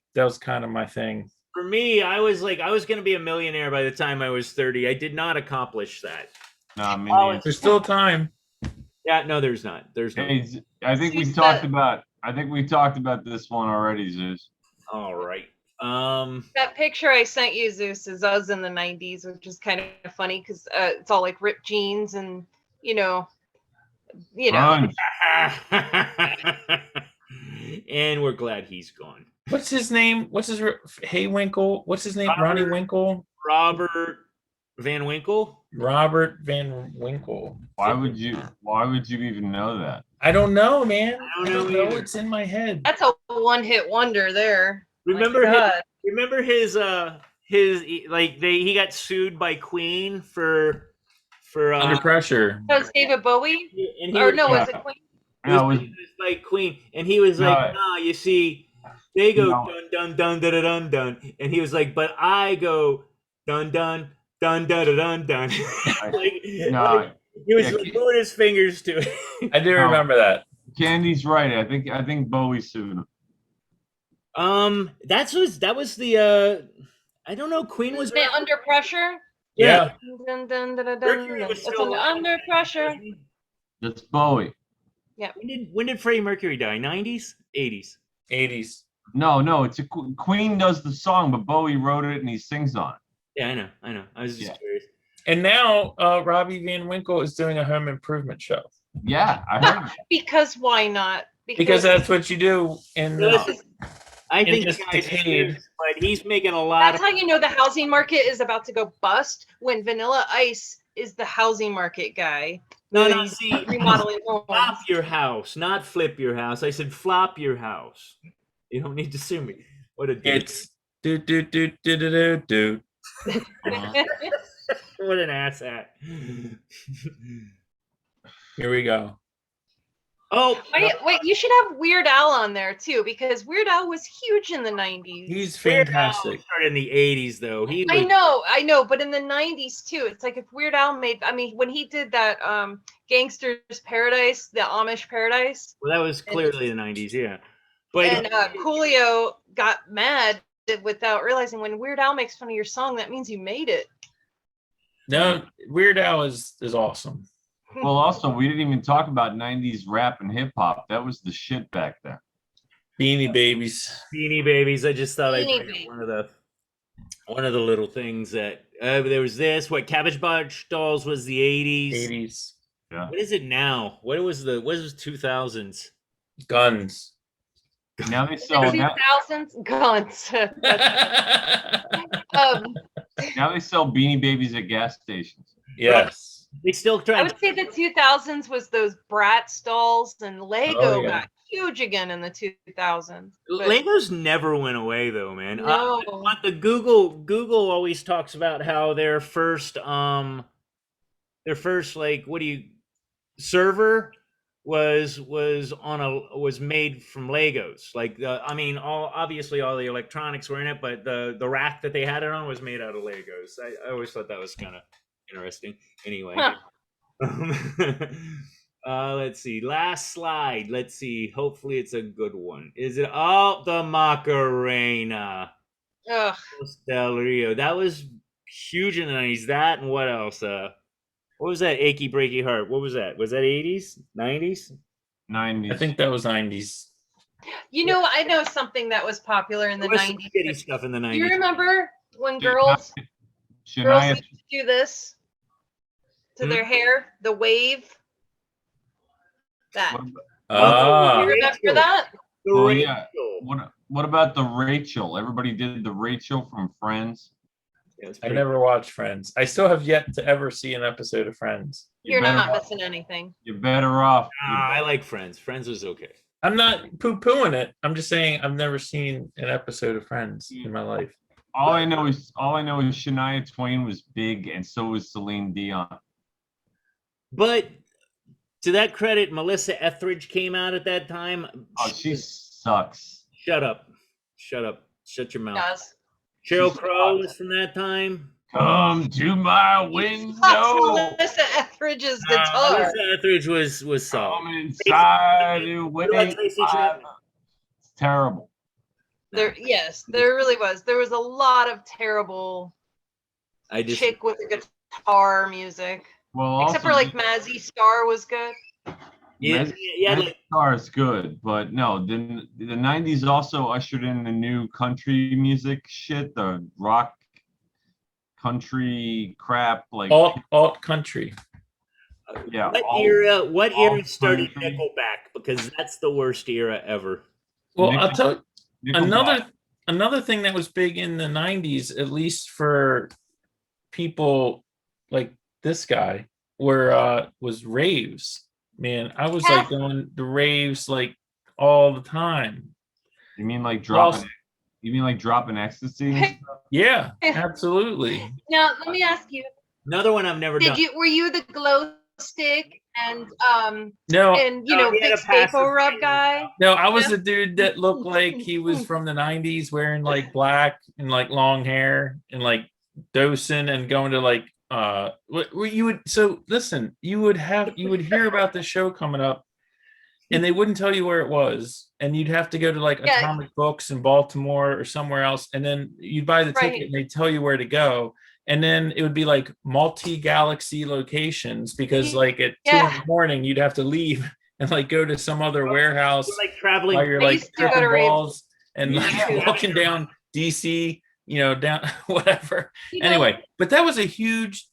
thing. For me, I was going to be a millionaire by the time I was 30. I did not accomplish that. No, there's still time. Yeah, no, there's not. Hey, I think we talked about this one already, Zeus. All right. That picture I sent you, Zeus, is us in the 90s, which is kind of funny because it's all like ripped jeans and you know. Grunge. And we're glad he's gone. What's his name? What's his Haywinkle? What's his name? Ronnie Winkle? Robert Van Winkle? Robert Van Winkle. Why would you even know that? I don't know, man. I don't know It's in my head. That's a one-hit wonder there. Remember his he got sued by Queen for for Under Pressure. That was David Bowie? and he Or was, no, was Yeah. it Queen? it was, No, it was- it was like Queen, and he was No. like, "Nah, you see, they go No. dun dun dun dun dun dun," and he was like, "But I go dun dun dun dun dun dun dun." like, No. like, he was Yeah, like, moving his fingers to it. I do No. remember that. Candy's right. I think Bowie sued him. That was the I don't know. Queen was Wasn't it Under Pressure? Yeah. Dun, dun, dun, dun, Mercury dun. was It's still Under Pressure. That's Bowie. When did Freddie Mercury die? 90s, 80s. 80s. No, it's Queen does the song, but Bowie wrote it and he sings on it. Yeah, I know. I was just curious. And now Robbie Van Winkle is doing a home improvement show. Yeah, I heard. Because why not? Because that's what you do in Well, the I think this the guy's decade. serious, but he's making a lot That's of. how you know the housing market is about to go bust when Vanilla Ice is the housing market guy. No, He's see, remodeling homes. flop your house, not flip your house. I said flop your house. You don't need to sue me. What a dick. it's do. What an ass hat. Here we go. Oh, Wait, you should have Weird Al on there too, because Weird Al was huge in the 90s. He's Weird Al fantastic. started in the 80s, though. I know, but in the 90s too. It's like if Weird Al when he did that Gangster's Paradise, the Amish Paradise, Well, that was clearly the 90s, yeah. But and Coolio got mad without realizing when Weird Al makes fun of your song, that means you made it. No, Weird Al is awesome. Well, also, we didn't even talk about 90s rap and hip hop. That was the shit back then. Beanie Babies. Beanie Babies. I just thought I'd Beanie bring Babies. up one of the little things that there was this. What Cabbage Patch Dolls was the 80s. 80s. Yeah. What is it now? What was 2000s? Guns. Now they sell The 2000s guns. now they sell Beanie Babies at gas stations. Yes. They still I try. would say the 2000s was those Bratz dolls, and Lego Oh, yeah. got huge again in the 2000s. but- Legos never went away though, man. No. But the Google always talks about how their first like server was made from Legos. Like obviously all the electronics were in it, but the rack that they had it on was made out of Legos. I always thought that was kind of interesting. Anyway. Let's see. Last slide. Let's see. Hopefully it's a good one. Is it the Macarena? Ugh. Del Rio. That was huge in the 90s. That and what else? What was that? Achy Breaky Heart. What was that? Was that 80s? 90s? 90s. I think that was 90s. You know, I know something that was popular in the There was some 90s. shitty stuff in the 90s. Do you remember when Yeah, girls Shania, used to do this to their hair? The wave? That. Ah. You remember that? The Oh, Rachel. yeah. What about the Rachel? Everybody did the Rachel from Friends. Yeah, it's I pretty- never watched Friends. I still have yet to ever see an episode of Friends. You're better not off- missing anything. You're better off. I like Friends. Friends was okay. I'm not poo-pooing it. I'm just saying I've never seen an episode of Friends in my life. All I know is Shania Twain was big, and so was Celine Dion. But to that credit, Melissa Etheridge came out at that time. Oh, she sucks. Shut up. Shut up. Shut your mouth. Does. Cheryl She's Crow hot. was from that time. Come to my That's window. Melissa Etheridge's guitar. Melissa Etheridge was solid. Come inside and What about wait. Tracy Chapman? It's terrible. There really was. There was a lot of terrible I just chick with the guitar music. Well, Except for like Mazzy Starr was good. yeah, like, Starr is good, but no, the 90s also ushered in the new country music shit, the rock country crap, like Alt country. yeah. what all era started country. Nickelback? Because that's the worst era ever. Well, Nickel- I'll tell you Nickelback. another thing that was big in the 90s, at least for people like this guy, was raves. Man, I was like going to raves like all the time. You mean like Well, dropping? You mean like dropping ecstasy? and stuff? Yeah, absolutely. Now let me ask you, Another one I've never done. Were you the glow stick and No, he had a Vicks passive Vapor Rub thing. guy? no, I was the dude that looked like he was from the 90s wearing like black and like long hair and like dosing and going to like where you would listen, you would hear about the show coming up and they wouldn't tell you where it was, and you'd have to go to like Atomic Books in Baltimore or somewhere else, and then you'd buy the ticket and they'd tell you where to go. And then it would be like multi-galaxy locations because like at 2 a.m, you'd have to leave and like go to some other warehouse You're, like traveling. while you're like tripping balls and like walking down DC, down whatever. Anyway, but that was a huge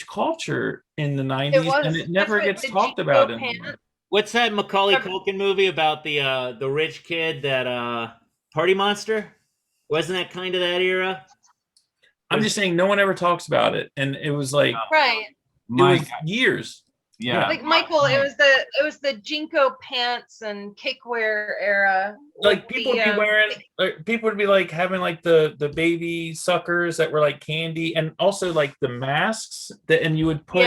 culture in the 90s, and it never gets talked about anymore. What's that Macaulay Culkin movie about the rich kid that Party Monster? Wasn't that kind of that era? I'm just saying no one ever talks about it, and it was like right. It was years. Yeah, like Michael, it was the Jinko pants and kickwear era. Like people would be wearing, people would be like having like the baby suckers that were like candy, and also like the masks and you would put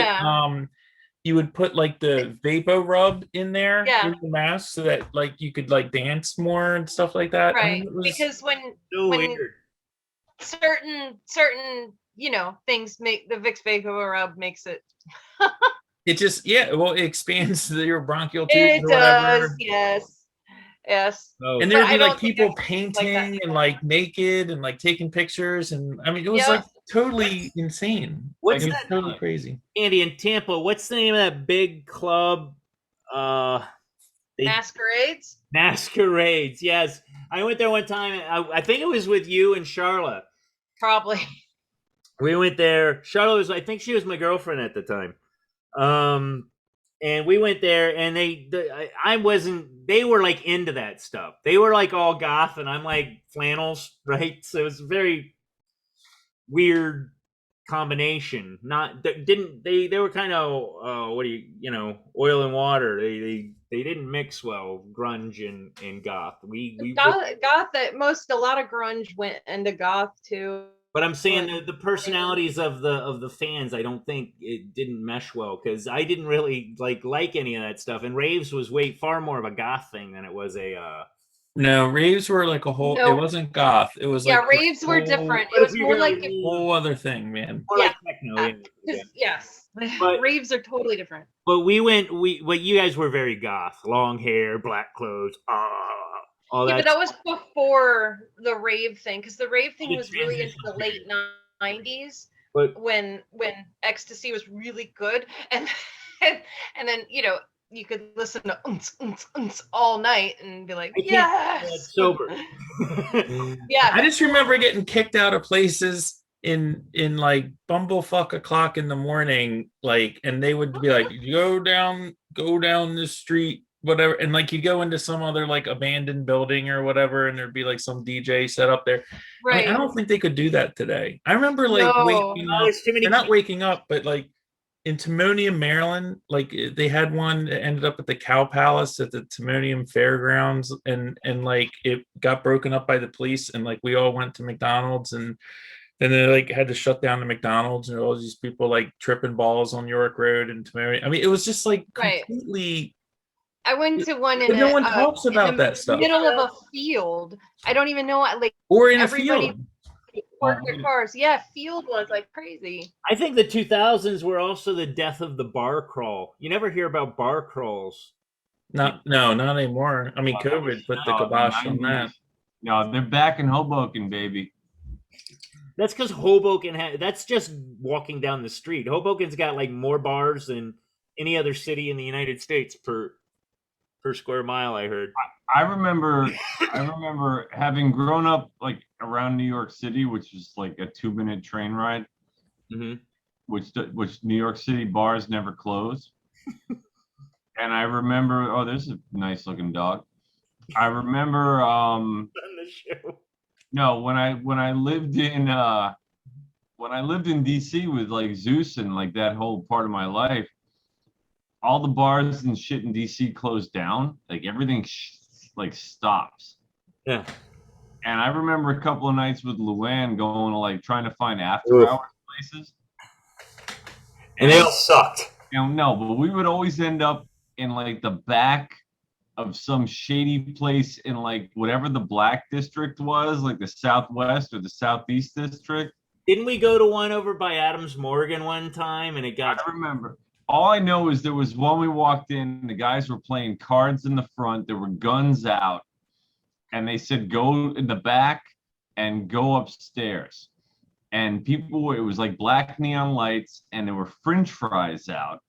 like the Vapor Rub in there in the mask so that like you could like dance more and stuff like that. Right, because when certain things make the Vicks Vapor Rub makes it. It just it expands your bronchial tubes. It or whatever. Does, yes. Oh. And there'd be like people painting and like naked and like taking pictures, and I mean it was like totally insane. What's like, that? Totally crazy. Andy, in Tampa, what's the name of that big club? Masquerades. Masquerades. Yes, I went there one time. I think it was with you and Charlotte. Probably. We went there. Charlotte I think she was my girlfriend at the time. And we went there, and I wasn't. They were like into that stuff. They were like all goth, and I'm like flannels, right? So it's a very weird combination. They were kind of oil and water. They didn't mix well, grunge and goth. Goth. A lot of grunge went into goth too. But I'm saying the personalities of the fans, I don't think it didn't mesh well, because I didn't really like any of that stuff. And Raves was far more of a goth thing than it was a. No, Raves were like a whole. No. It wasn't goth. It was like Raves were different. It was more like a whole other thing, man. More like techno. Yes, but Raves are totally different. But you guys were very goth, long hair, black clothes. But that was before the rave thing, because the rave thing was really into the late 90s, when ecstasy was really good, and then you could listen to all night and be like, yes, sober. Yeah, I just remember getting kicked out of places in like bumblefuck o'clock in the morning, like, and they would be like, go down this street, whatever, and like you go into some other like abandoned building or whatever, and there'd be like some DJ set up there. Right. I don't think they could do that today. I remember like waking up, they're not waking up, but like in Timonium, Maryland, like they had one that ended up at the Cow Palace at the Timonium Fairgrounds, and like it got broken up by the police, and like we all went to McDonald's, and then they like had to shut down the McDonald's, and all these people like tripping balls on York Road and Timonium. I mean, it was just like completely. I went to one in no one talks about that stuff. Middle of a field. I don't even know what, like, or in a field. Parked their cars. Yeah, field was like crazy. I think the 2000s were also the death of the bar crawl. You never hear about bar crawls. Not anymore. I mean, COVID put the kibosh on that. No, they're back in Hoboken, baby. That's because Hoboken that's just walking down the street. Hoboken's got like more bars than any other city in the United States per square mile, I heard. I remember having grown up like around New York City, which is like a 2-minute train ride, which New York City bars never close. And I remember, there's a nice looking dog. I remember on the show. No, when I lived in DC with like Zeus and like that whole part of my life, all the bars and shit in DC closed down. Like everything like stops. Yeah. And I remember a couple of nights with Luann going to like trying to find after hours places. And they all sucked. No, but we would always end up in like the back of some shady place in like whatever the black district was, like the Southwest or the Southeast district. Didn't we go to one over by Adams Morgan one time and it got... I remember. All I know is there was one we walked in, the guys were playing cards in the front, there were guns out, and they said go in the back and go upstairs. And people were, it was like black neon lights, and there were French fries out.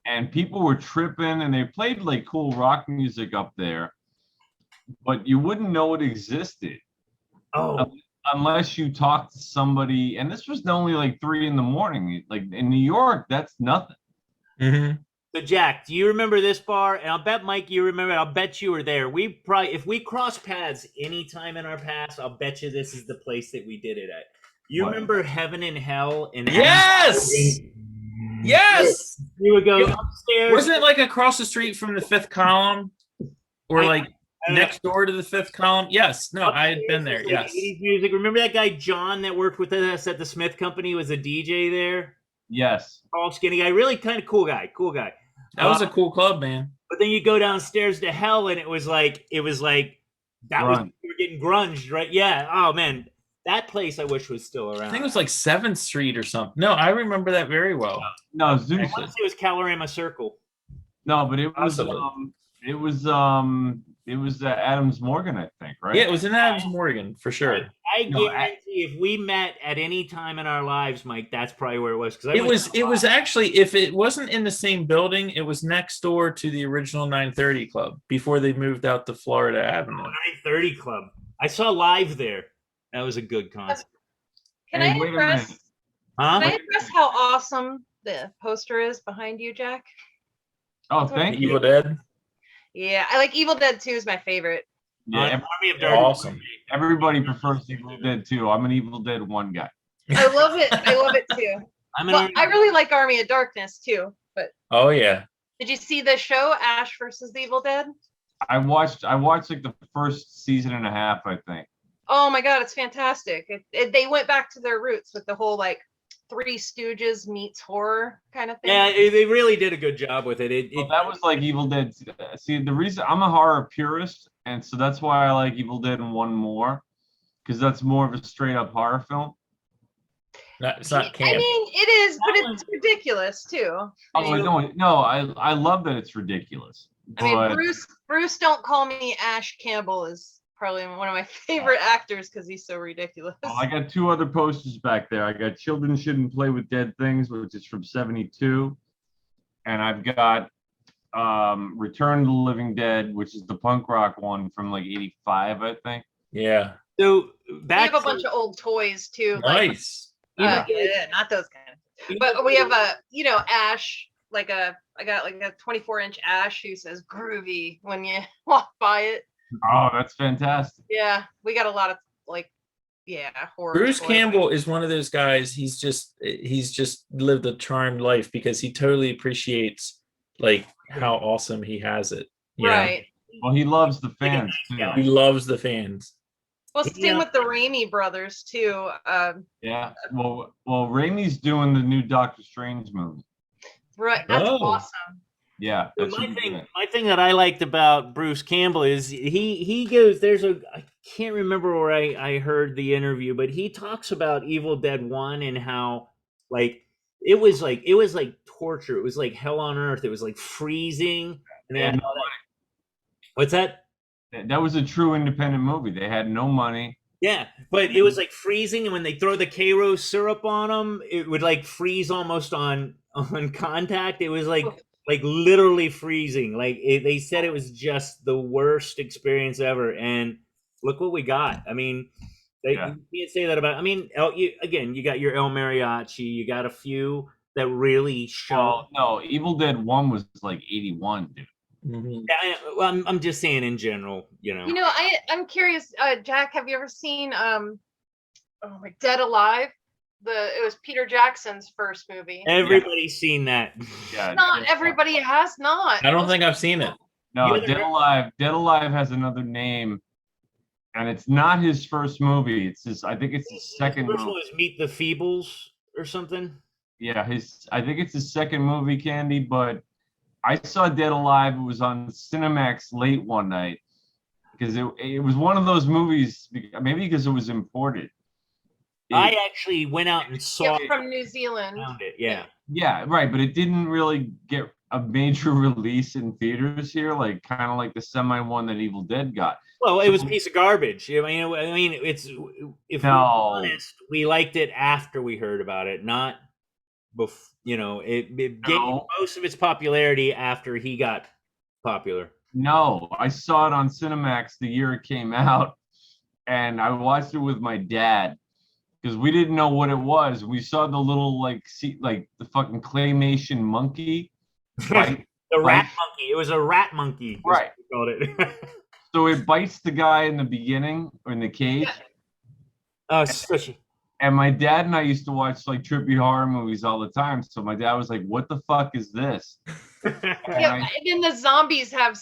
And people were tripping, and they played like cool rock music up there, but you wouldn't know it existed. Oh. Unless you talked to somebody, and this was only like 3 a.m. Like in New York, that's nothing. Mm-hmm. So Jack, do you remember this bar? And I'll bet Mike, you remember. I'll bet you were there. We probably, if we cross paths anytime in our past, I'll bet you this is the place that we did it at. You remember Heaven and Hell? And Yes. Yes. We would go upstairs. Wasn't it like across the street from the Fifth Column, or like next door to the Fifth Column? Yes. No, I had been there. Yes. 80s music. Remember that guy John that worked with us at the Smith Company? Was a DJ there. Yes. Tall, skinny guy. Really kind of cool guy. Cool guy. That was a cool club, man. But then you go downstairs to Hell, and it was like that Grunge. was, you were getting grunge, right? Yeah. Oh man, that place I wish was still around. I think it was like 7th Street or something. No, I remember that very well. No, Zeus. I want to say it was Calorama Circle. No, but it was Possibly. it was Adams Morgan, I think, right? Yeah, it was in Adams Morgan for sure. I guarantee if we met at any time in our lives, Mike, that's probably where it was. Because It was actually, if it wasn't in the same building, it was next door to the original 930 Club before they moved out to Florida Avenue. 930 Club. I saw live there. That was a good concert. Can Hey, I wait a impress? minute. Huh? Can I impress how awesome the poster is behind you, Jack? Oh, thank you. Evil Dead. Yeah, I like Evil Dead 2 is my favorite. Yeah, Army of Darkness. Awesome. everybody prefers Evil Dead 2. I'm an Evil Dead 1 guy. I love it. I love it too. Well, I really like Army of Darkness too. But Oh yeah. did you see the show Ash versus the Evil Dead? I watched like the first season and a half, I think. Oh my god, it's fantastic. They went back to their roots with the whole like Three Stooges meets horror kind of thing. Yeah, they really did a good job with it. Well, that was like Evil Dead. See, the reason I'm a horror purist, and so that's why I like Evil Dead 1 more, because that's more of a straight up horror film. It's not camp. I mean, it is, but it's ridiculous too. Oh no, I love that it's ridiculous. I mean, But Bruce, don't call me Ash Campbell is probably one of my favorite actors because he's so ridiculous. I got 2 other posters back there. I got Children Shouldn't Play with Dead Things, which is from '72, and I've got Return of the Living Dead, which is the punk rock one from like '85, I think. Yeah. So We back have a bunch of old toys too. Nice. Yeah, not those kind of. But we have Ash, I got like a 24-inch Ash who says groovy when you walk by it. Oh, that's fantastic. Yeah, we got a lot of horror. Bruce toys. Campbell is one of those guys. He's just lived a charmed life because he totally appreciates like how awesome he has it. you know? Right. Well, he loves the fans too. He loves the fans. Well, same with the Raimi brothers too. Yeah. Well, Raimi's doing the new Doctor Strange movie. Right. That's Oh. awesome. Yeah. So that should be good. my thing that I liked about Bruce Campbell is he goes, I can't remember where I heard the interview, but he talks about Evil Dead 1 and how like it was like torture. It was like hell on earth. It was like freezing. And they had all that. What's that? That was a true independent movie. They had no money. Yeah, but it was like freezing, and when they throw the K-Rose syrup on them, it would like freeze almost on contact. It was like literally freezing. They said it was just the worst experience ever. And look what we got. I mean, you can't say that about. I mean, you got your El Mariachi. You got a few that really show. No, Evil Dead 1 was like 81, dude. Mhm. Well, I'm just saying in general, you know. You know, I'm curious, Jack. Have you ever seen Dead Alive? It was Peter Jackson's first movie. Everybody's seen that. Yeah. Not everybody has not. I don't think I've seen it. No, You Dead Alive has another name, and it's not his first movie. It's I think it's his second The first movie. one was Meet the Feebles or something. Yeah, I think it's his second movie, Candy, but I saw Dead Alive. It was on Cinemax late one night because it was one of those movies, maybe because it was imported. I actually went out and saw it from New Zealand. found it. Yeah. Yeah, right, but it didn't really get a major release in theaters here, like kind of like the semi one that Evil Dead got. Well, it was a piece of garbage. I mean, it's if we're honest, we liked it after we heard about it, not before. You know, it gained most of its popularity after he got popular. No, I saw it on Cinemax the year it came out, and I watched it with my dad because we didn't know what it was. We saw the little like the fucking claymation monkey. The rat monkey. It was a rat monkey. Right. We called it. So it bites the guy in the beginning or in the cage. Oh, squishy. And my dad and I used to watch like trippy horror movies all the time. So my dad was like, "What the fuck is this?" And then the zombies have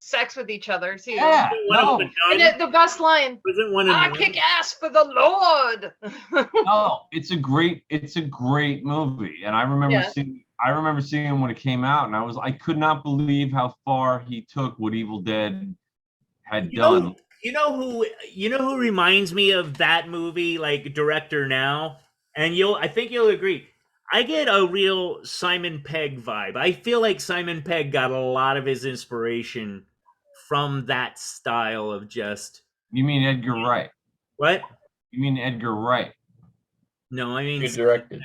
sex with each other too. Yeah, no. And the best line, wasn't one of I kick ass for the Lord. No, it's a great movie. And I remember seeing it when it came out, and I could not believe how far he took what Evil Dead had done. You know who reminds me of that movie, like director now? And I think you'll agree. I get a real Simon Pegg vibe. I feel like Simon Pegg got a lot of his inspiration from that style of just. You mean Edgar Wright? What? You mean Edgar Wright? No, I mean. Who directed?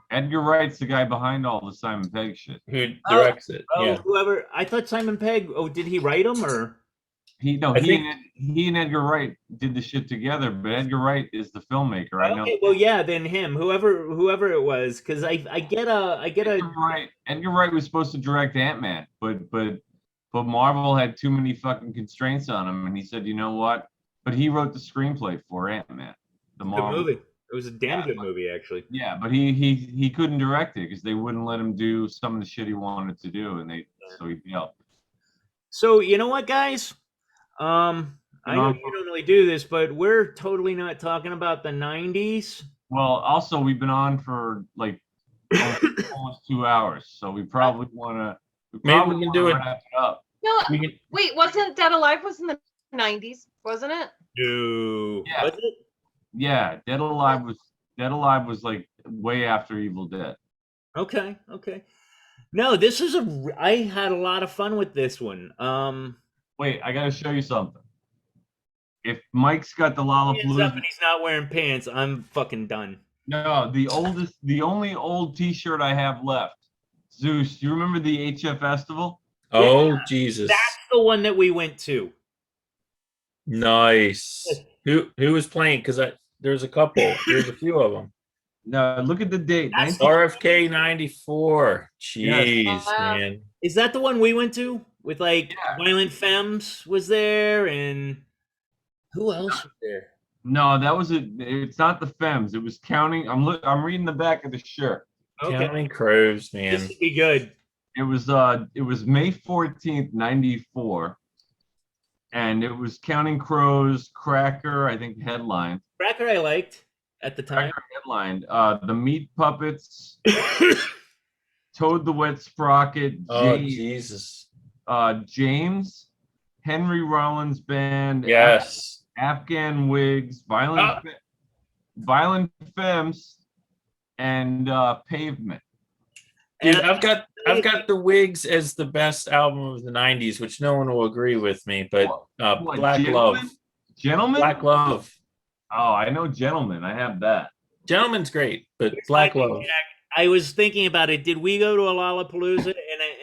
Edgar Wright's the guy behind all the Simon Pegg shit. Who directs it? Yeah. Whoever. I thought Simon Pegg. Oh, did he write them or? He and Edgar Wright did the shit together, but Edgar Wright is the filmmaker. I know. Well, yeah, then him, whoever it was, because I get Edgar Wright was supposed to direct Ant-Man, but Marvel had too many fucking constraints on him, and he said, you know what? But he wrote the screenplay for Ant-Man, the Marvel movie. It was a damn good movie, actually. Yeah, but he couldn't direct it because they wouldn't let him do some of the shit he wanted to do, and so he yelled. So you know what, guys? I know you don't really do this, but we're totally not talking about the 90s. Well, also we've been on for like almost 2 hours, so we probably want to. Maybe we can do it. Wrap it up. No, wait, wasn't Dead Alive was in the 90s, wasn't it? No. Yeah. Was it? Yeah, Dead Alive was like way after Evil Dead. Okay. No, I had a lot of fun with this one. Wait, I gotta show you something. If Mike's got the Lollapalooza, and he's not wearing pants, I'm fucking done. No, the only old T-shirt I have left. Zeus, you remember the HF Festival? Oh, Yeah, Jesus! That's the one that we went to. Nice. Who was playing? Because there's a couple. There's a few of them. No, look at the date. RFK 94. Jeez, Yes. man. Is that the one we went to? With Violent Femmes was there, and who else was there? No, that was it. It's not the Femmes. It was Counting. I'm reading the back of the shirt. Okay. Counting Crows, man. This would be good. It was May 14th, 94. And it was Counting Crows, Cracker, I think headline. Cracker I liked at the time. Cracker headlined. The Meat Puppets, Toad the Wet Sprocket, Jesus. James, Henry Rollins Band, Yes. Afghan Wigs, Violent Femmes, and Pavement. Dude, I've got the Wigs as the best album of the 90s, which no one will agree with me, but Black Love. Gentlemen? Black Love. Oh, I know Gentlemen. I have that. Gentleman's great, but Black Love. I was thinking about it. Did we go to a Lollapalooza?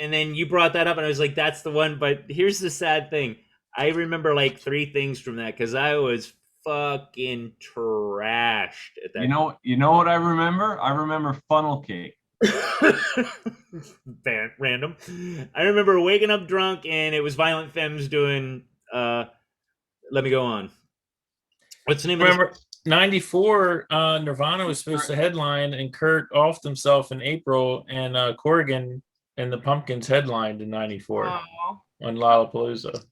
And then you brought that up, and I was like, that's the one. But here's the sad thing. I remember like 3 things from that because I was fucking trashed at that. You know what I remember? I remember Funnel Cake. Random. I remember waking up drunk, and it was Violent Femmes doing Let Me Go On. What's the name of Remember, 94, Nirvana was supposed to headline, and Kurt offed himself in April, and Corrigan and the Pumpkins headlined in 94 on Lollapalooza.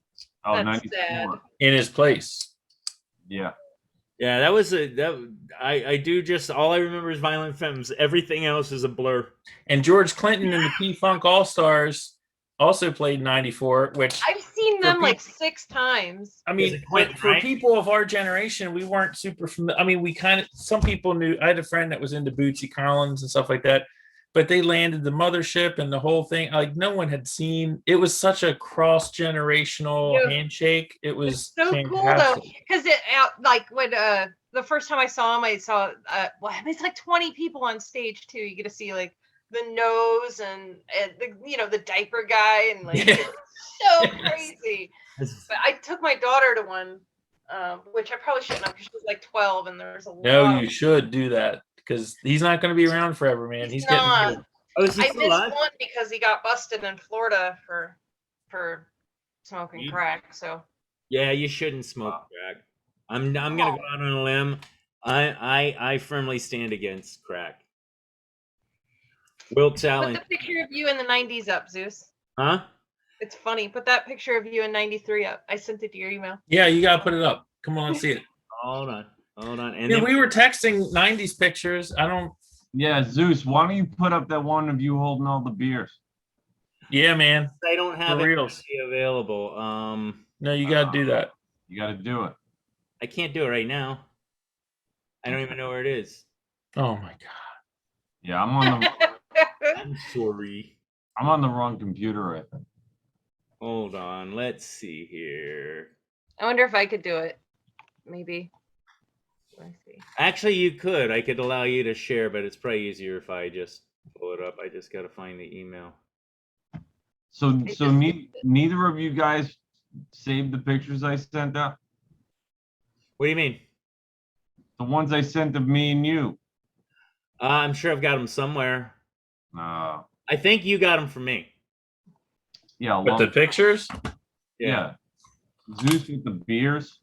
Oh, That's 94. sad. In his place. Yeah. Yeah, that was I do just all I remember is Violent Femmes. Everything else is a blur. And George Clinton and the P-Funk All-Stars also played 94, which I've seen them like 6 times. I mean, but for people of our generation, we weren't super familiar. I mean, we kind of, some people knew. I had a friend that was into Bootsy Collins and stuff like that, but they landed the Mothership and the whole thing. Like, no one had seen. It was such a cross-generational handshake. It was so fantastic. cool though, because it like when the first time I saw him, I saw well, it's like 20 people on stage too. You get to see like the nose and the the diaper guy and like it's so crazy. But I took my daughter to one, which I probably shouldn't have because she was like 12 and there's a lot. No, you should do that because he's not going to be around forever, man. He's getting old. Oh, is he I still missed alive? one because he got busted in Florida for smoking crack. So yeah, you shouldn't smoke crack. I'm gonna go out on a limb. I firmly stand against crack. Wilt Allen. Put the picture of you in the 90s up, Zeus. Huh? It's funny. Put that picture of you in 93 up. I sent it to your email. Yeah, you got to put it up. Come on, see it. Hold on. And yeah, then we were texting 90s pictures. I don't. Yeah, Zeus, why don't you put up that one of you holding all the beers? Yeah, man. I don't have For it reals. available. No, you got to do that. You got to do it. I can't do it right now. I don't even know where it is. Oh my god. Yeah, I'm on the I'm sorry. I'm on the wrong computer, I think. Hold on. Let's see here. I wonder if I could do it. Maybe. Let's see. Actually, you could. I could allow you to share, but it's probably easier if I just pull it up. I just got to find the email. So neither of you guys saved the pictures I sent out? What do you mean? The ones I sent of me and you. I'm sure I've got them somewhere. I think you got them from me. Yeah. But the pictures? Yeah. Zeus with the beers.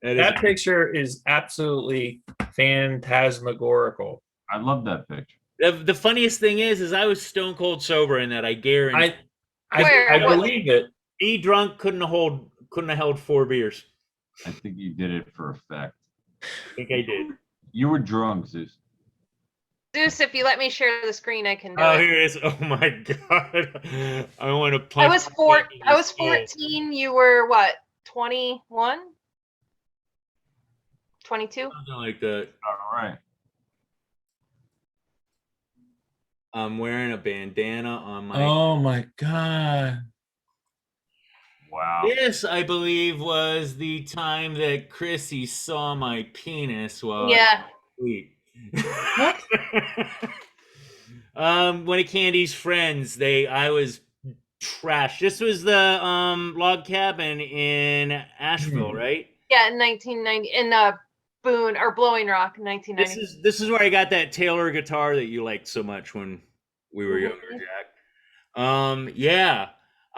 That picture is absolutely phantasmagorical. I love that picture. The funniest thing is I was stone cold sober in that. I guarantee. I believe it. Me drunk couldn't have held 4 beers. I think you did it for effect. I think I did. You were drunk, Zeus. Zeus, if you let me share the screen, I can do Oh, it. here it is. Oh my god. I want to punch. I was 14. You were what? 21? 22? Something like that. All right. I'm wearing a bandana on my. Oh my god. Wow. This, I believe, was the time that Chrissy saw my penis while Yeah. What? One of Candy's friends, I was trashed. This was the log cabin in Asheville, right? Yeah, in 1990 in Boone or Blowing Rock in 1990. This is where I got that Taylor guitar that you liked so much when we were younger, Jack. Yeah.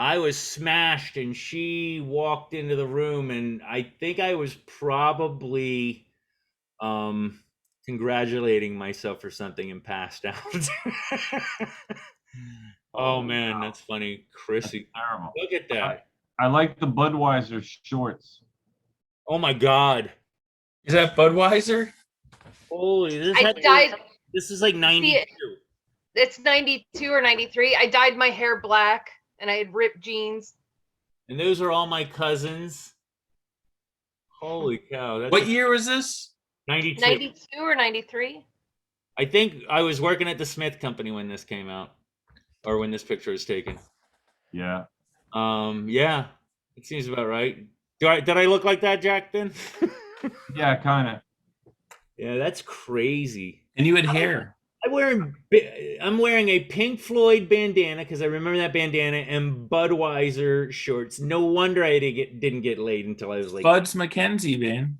I was smashed and she walked into the room and I think I was probably congratulating myself for something and passed out. Oh man, that's funny. Chrissy. That's terrible. Look at that. I like the Budweiser shorts. Oh my god. Is that Budweiser? Holy, this is like 92. It's 92 or 93. I dyed my hair black and I had ripped jeans. And those are all my cousins. Holy cow. What year was this? 92. 92 or 93? I think I was working at the Smith Company when this came out. Or when this picture was taken. Yeah. Yeah. It seems about right. Did I look like that, Jack, then? Yeah, kind of. Yeah, that's crazy. And you had hair. I'm wearing a Pink Floyd bandana because I remember that bandana and Budweiser shorts. No wonder I didn't get laid until I was like Spuds McKenzie, man.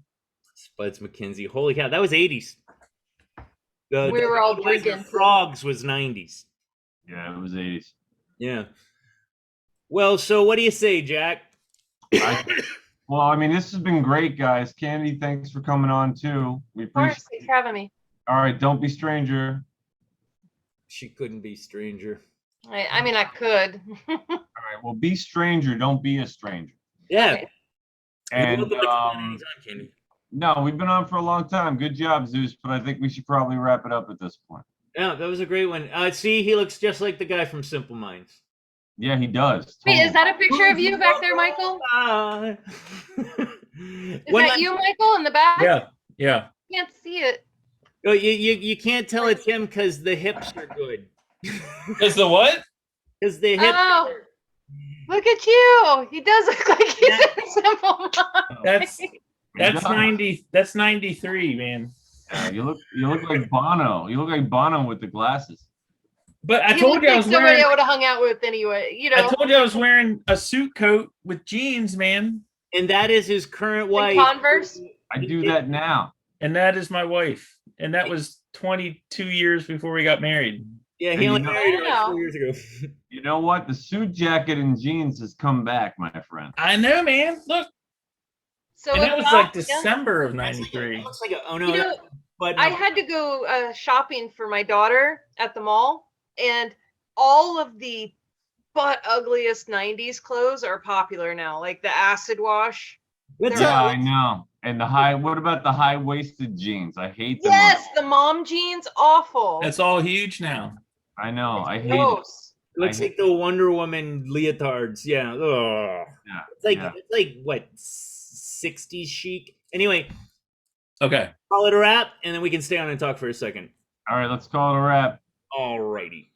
Spuds McKenzie. Holy cow, that was 80s. We were all Budweiser drinking. Frogs was 90s. Yeah, it was 80s. Yeah. Well, so what do you say, Jack? Well, I mean, this has been great, guys. Candy, thanks for coming on too. We Of course, appreciate thanks for having me. All right, don't be stranger. She couldn't be stranger. I mean, I could. All right, well, be stranger, don't be a stranger. Yeah. And You're welcome to come on anytime, Candy. No, we've been on for a long time. Good job, Zeus, but I think we should probably wrap it up at this point. Yeah, that was a great one. See, he looks just like the guy from Simple Minds. Yeah, he does. Wait, is totally. that a picture of you back there, Michael? Is that you, Michael, in the back? Yeah. Can't see it. Oh, you can't tell it's him because the hips are good. Is the what? Because the hips. Oh, look at you. He does look like he's in Simple Minds. That's 90. That's 93, man. Yeah, you look like Bono. You look like Bono with the glasses. But I You told look you I like was somebody wearing. I would have hung out with anyway. You know, I told you I was wearing a suit coat with jeans, man. And that is his current and wife. Converse. I do that now. And that is my wife. And that was 22 years before we got married. Yeah, And he you only know- married her like Wow. 4 years ago. You know what? The suit jacket and jeans has come back, my friend. I know, man. Look. So And that if was like not- yeah. December of It 93. looks like oh no, You know, but I had to go shopping for my daughter at the mall, and all of the butt ugliest 90s clothes are popular now, like the acid wash. What's Yeah, up? I know. And what about the high-waisted jeans? I hate them. Yes, the mom jeans, awful. That's all huge now. I know. I hate it. gross. It looks like the Wonder Woman leotards. Yeah. Ugh. Yeah. It's like what 60s chic. Anyway, Okay. call it a wrap, and then we can stay on and talk for a second. All right, let's call it a wrap. Alrighty.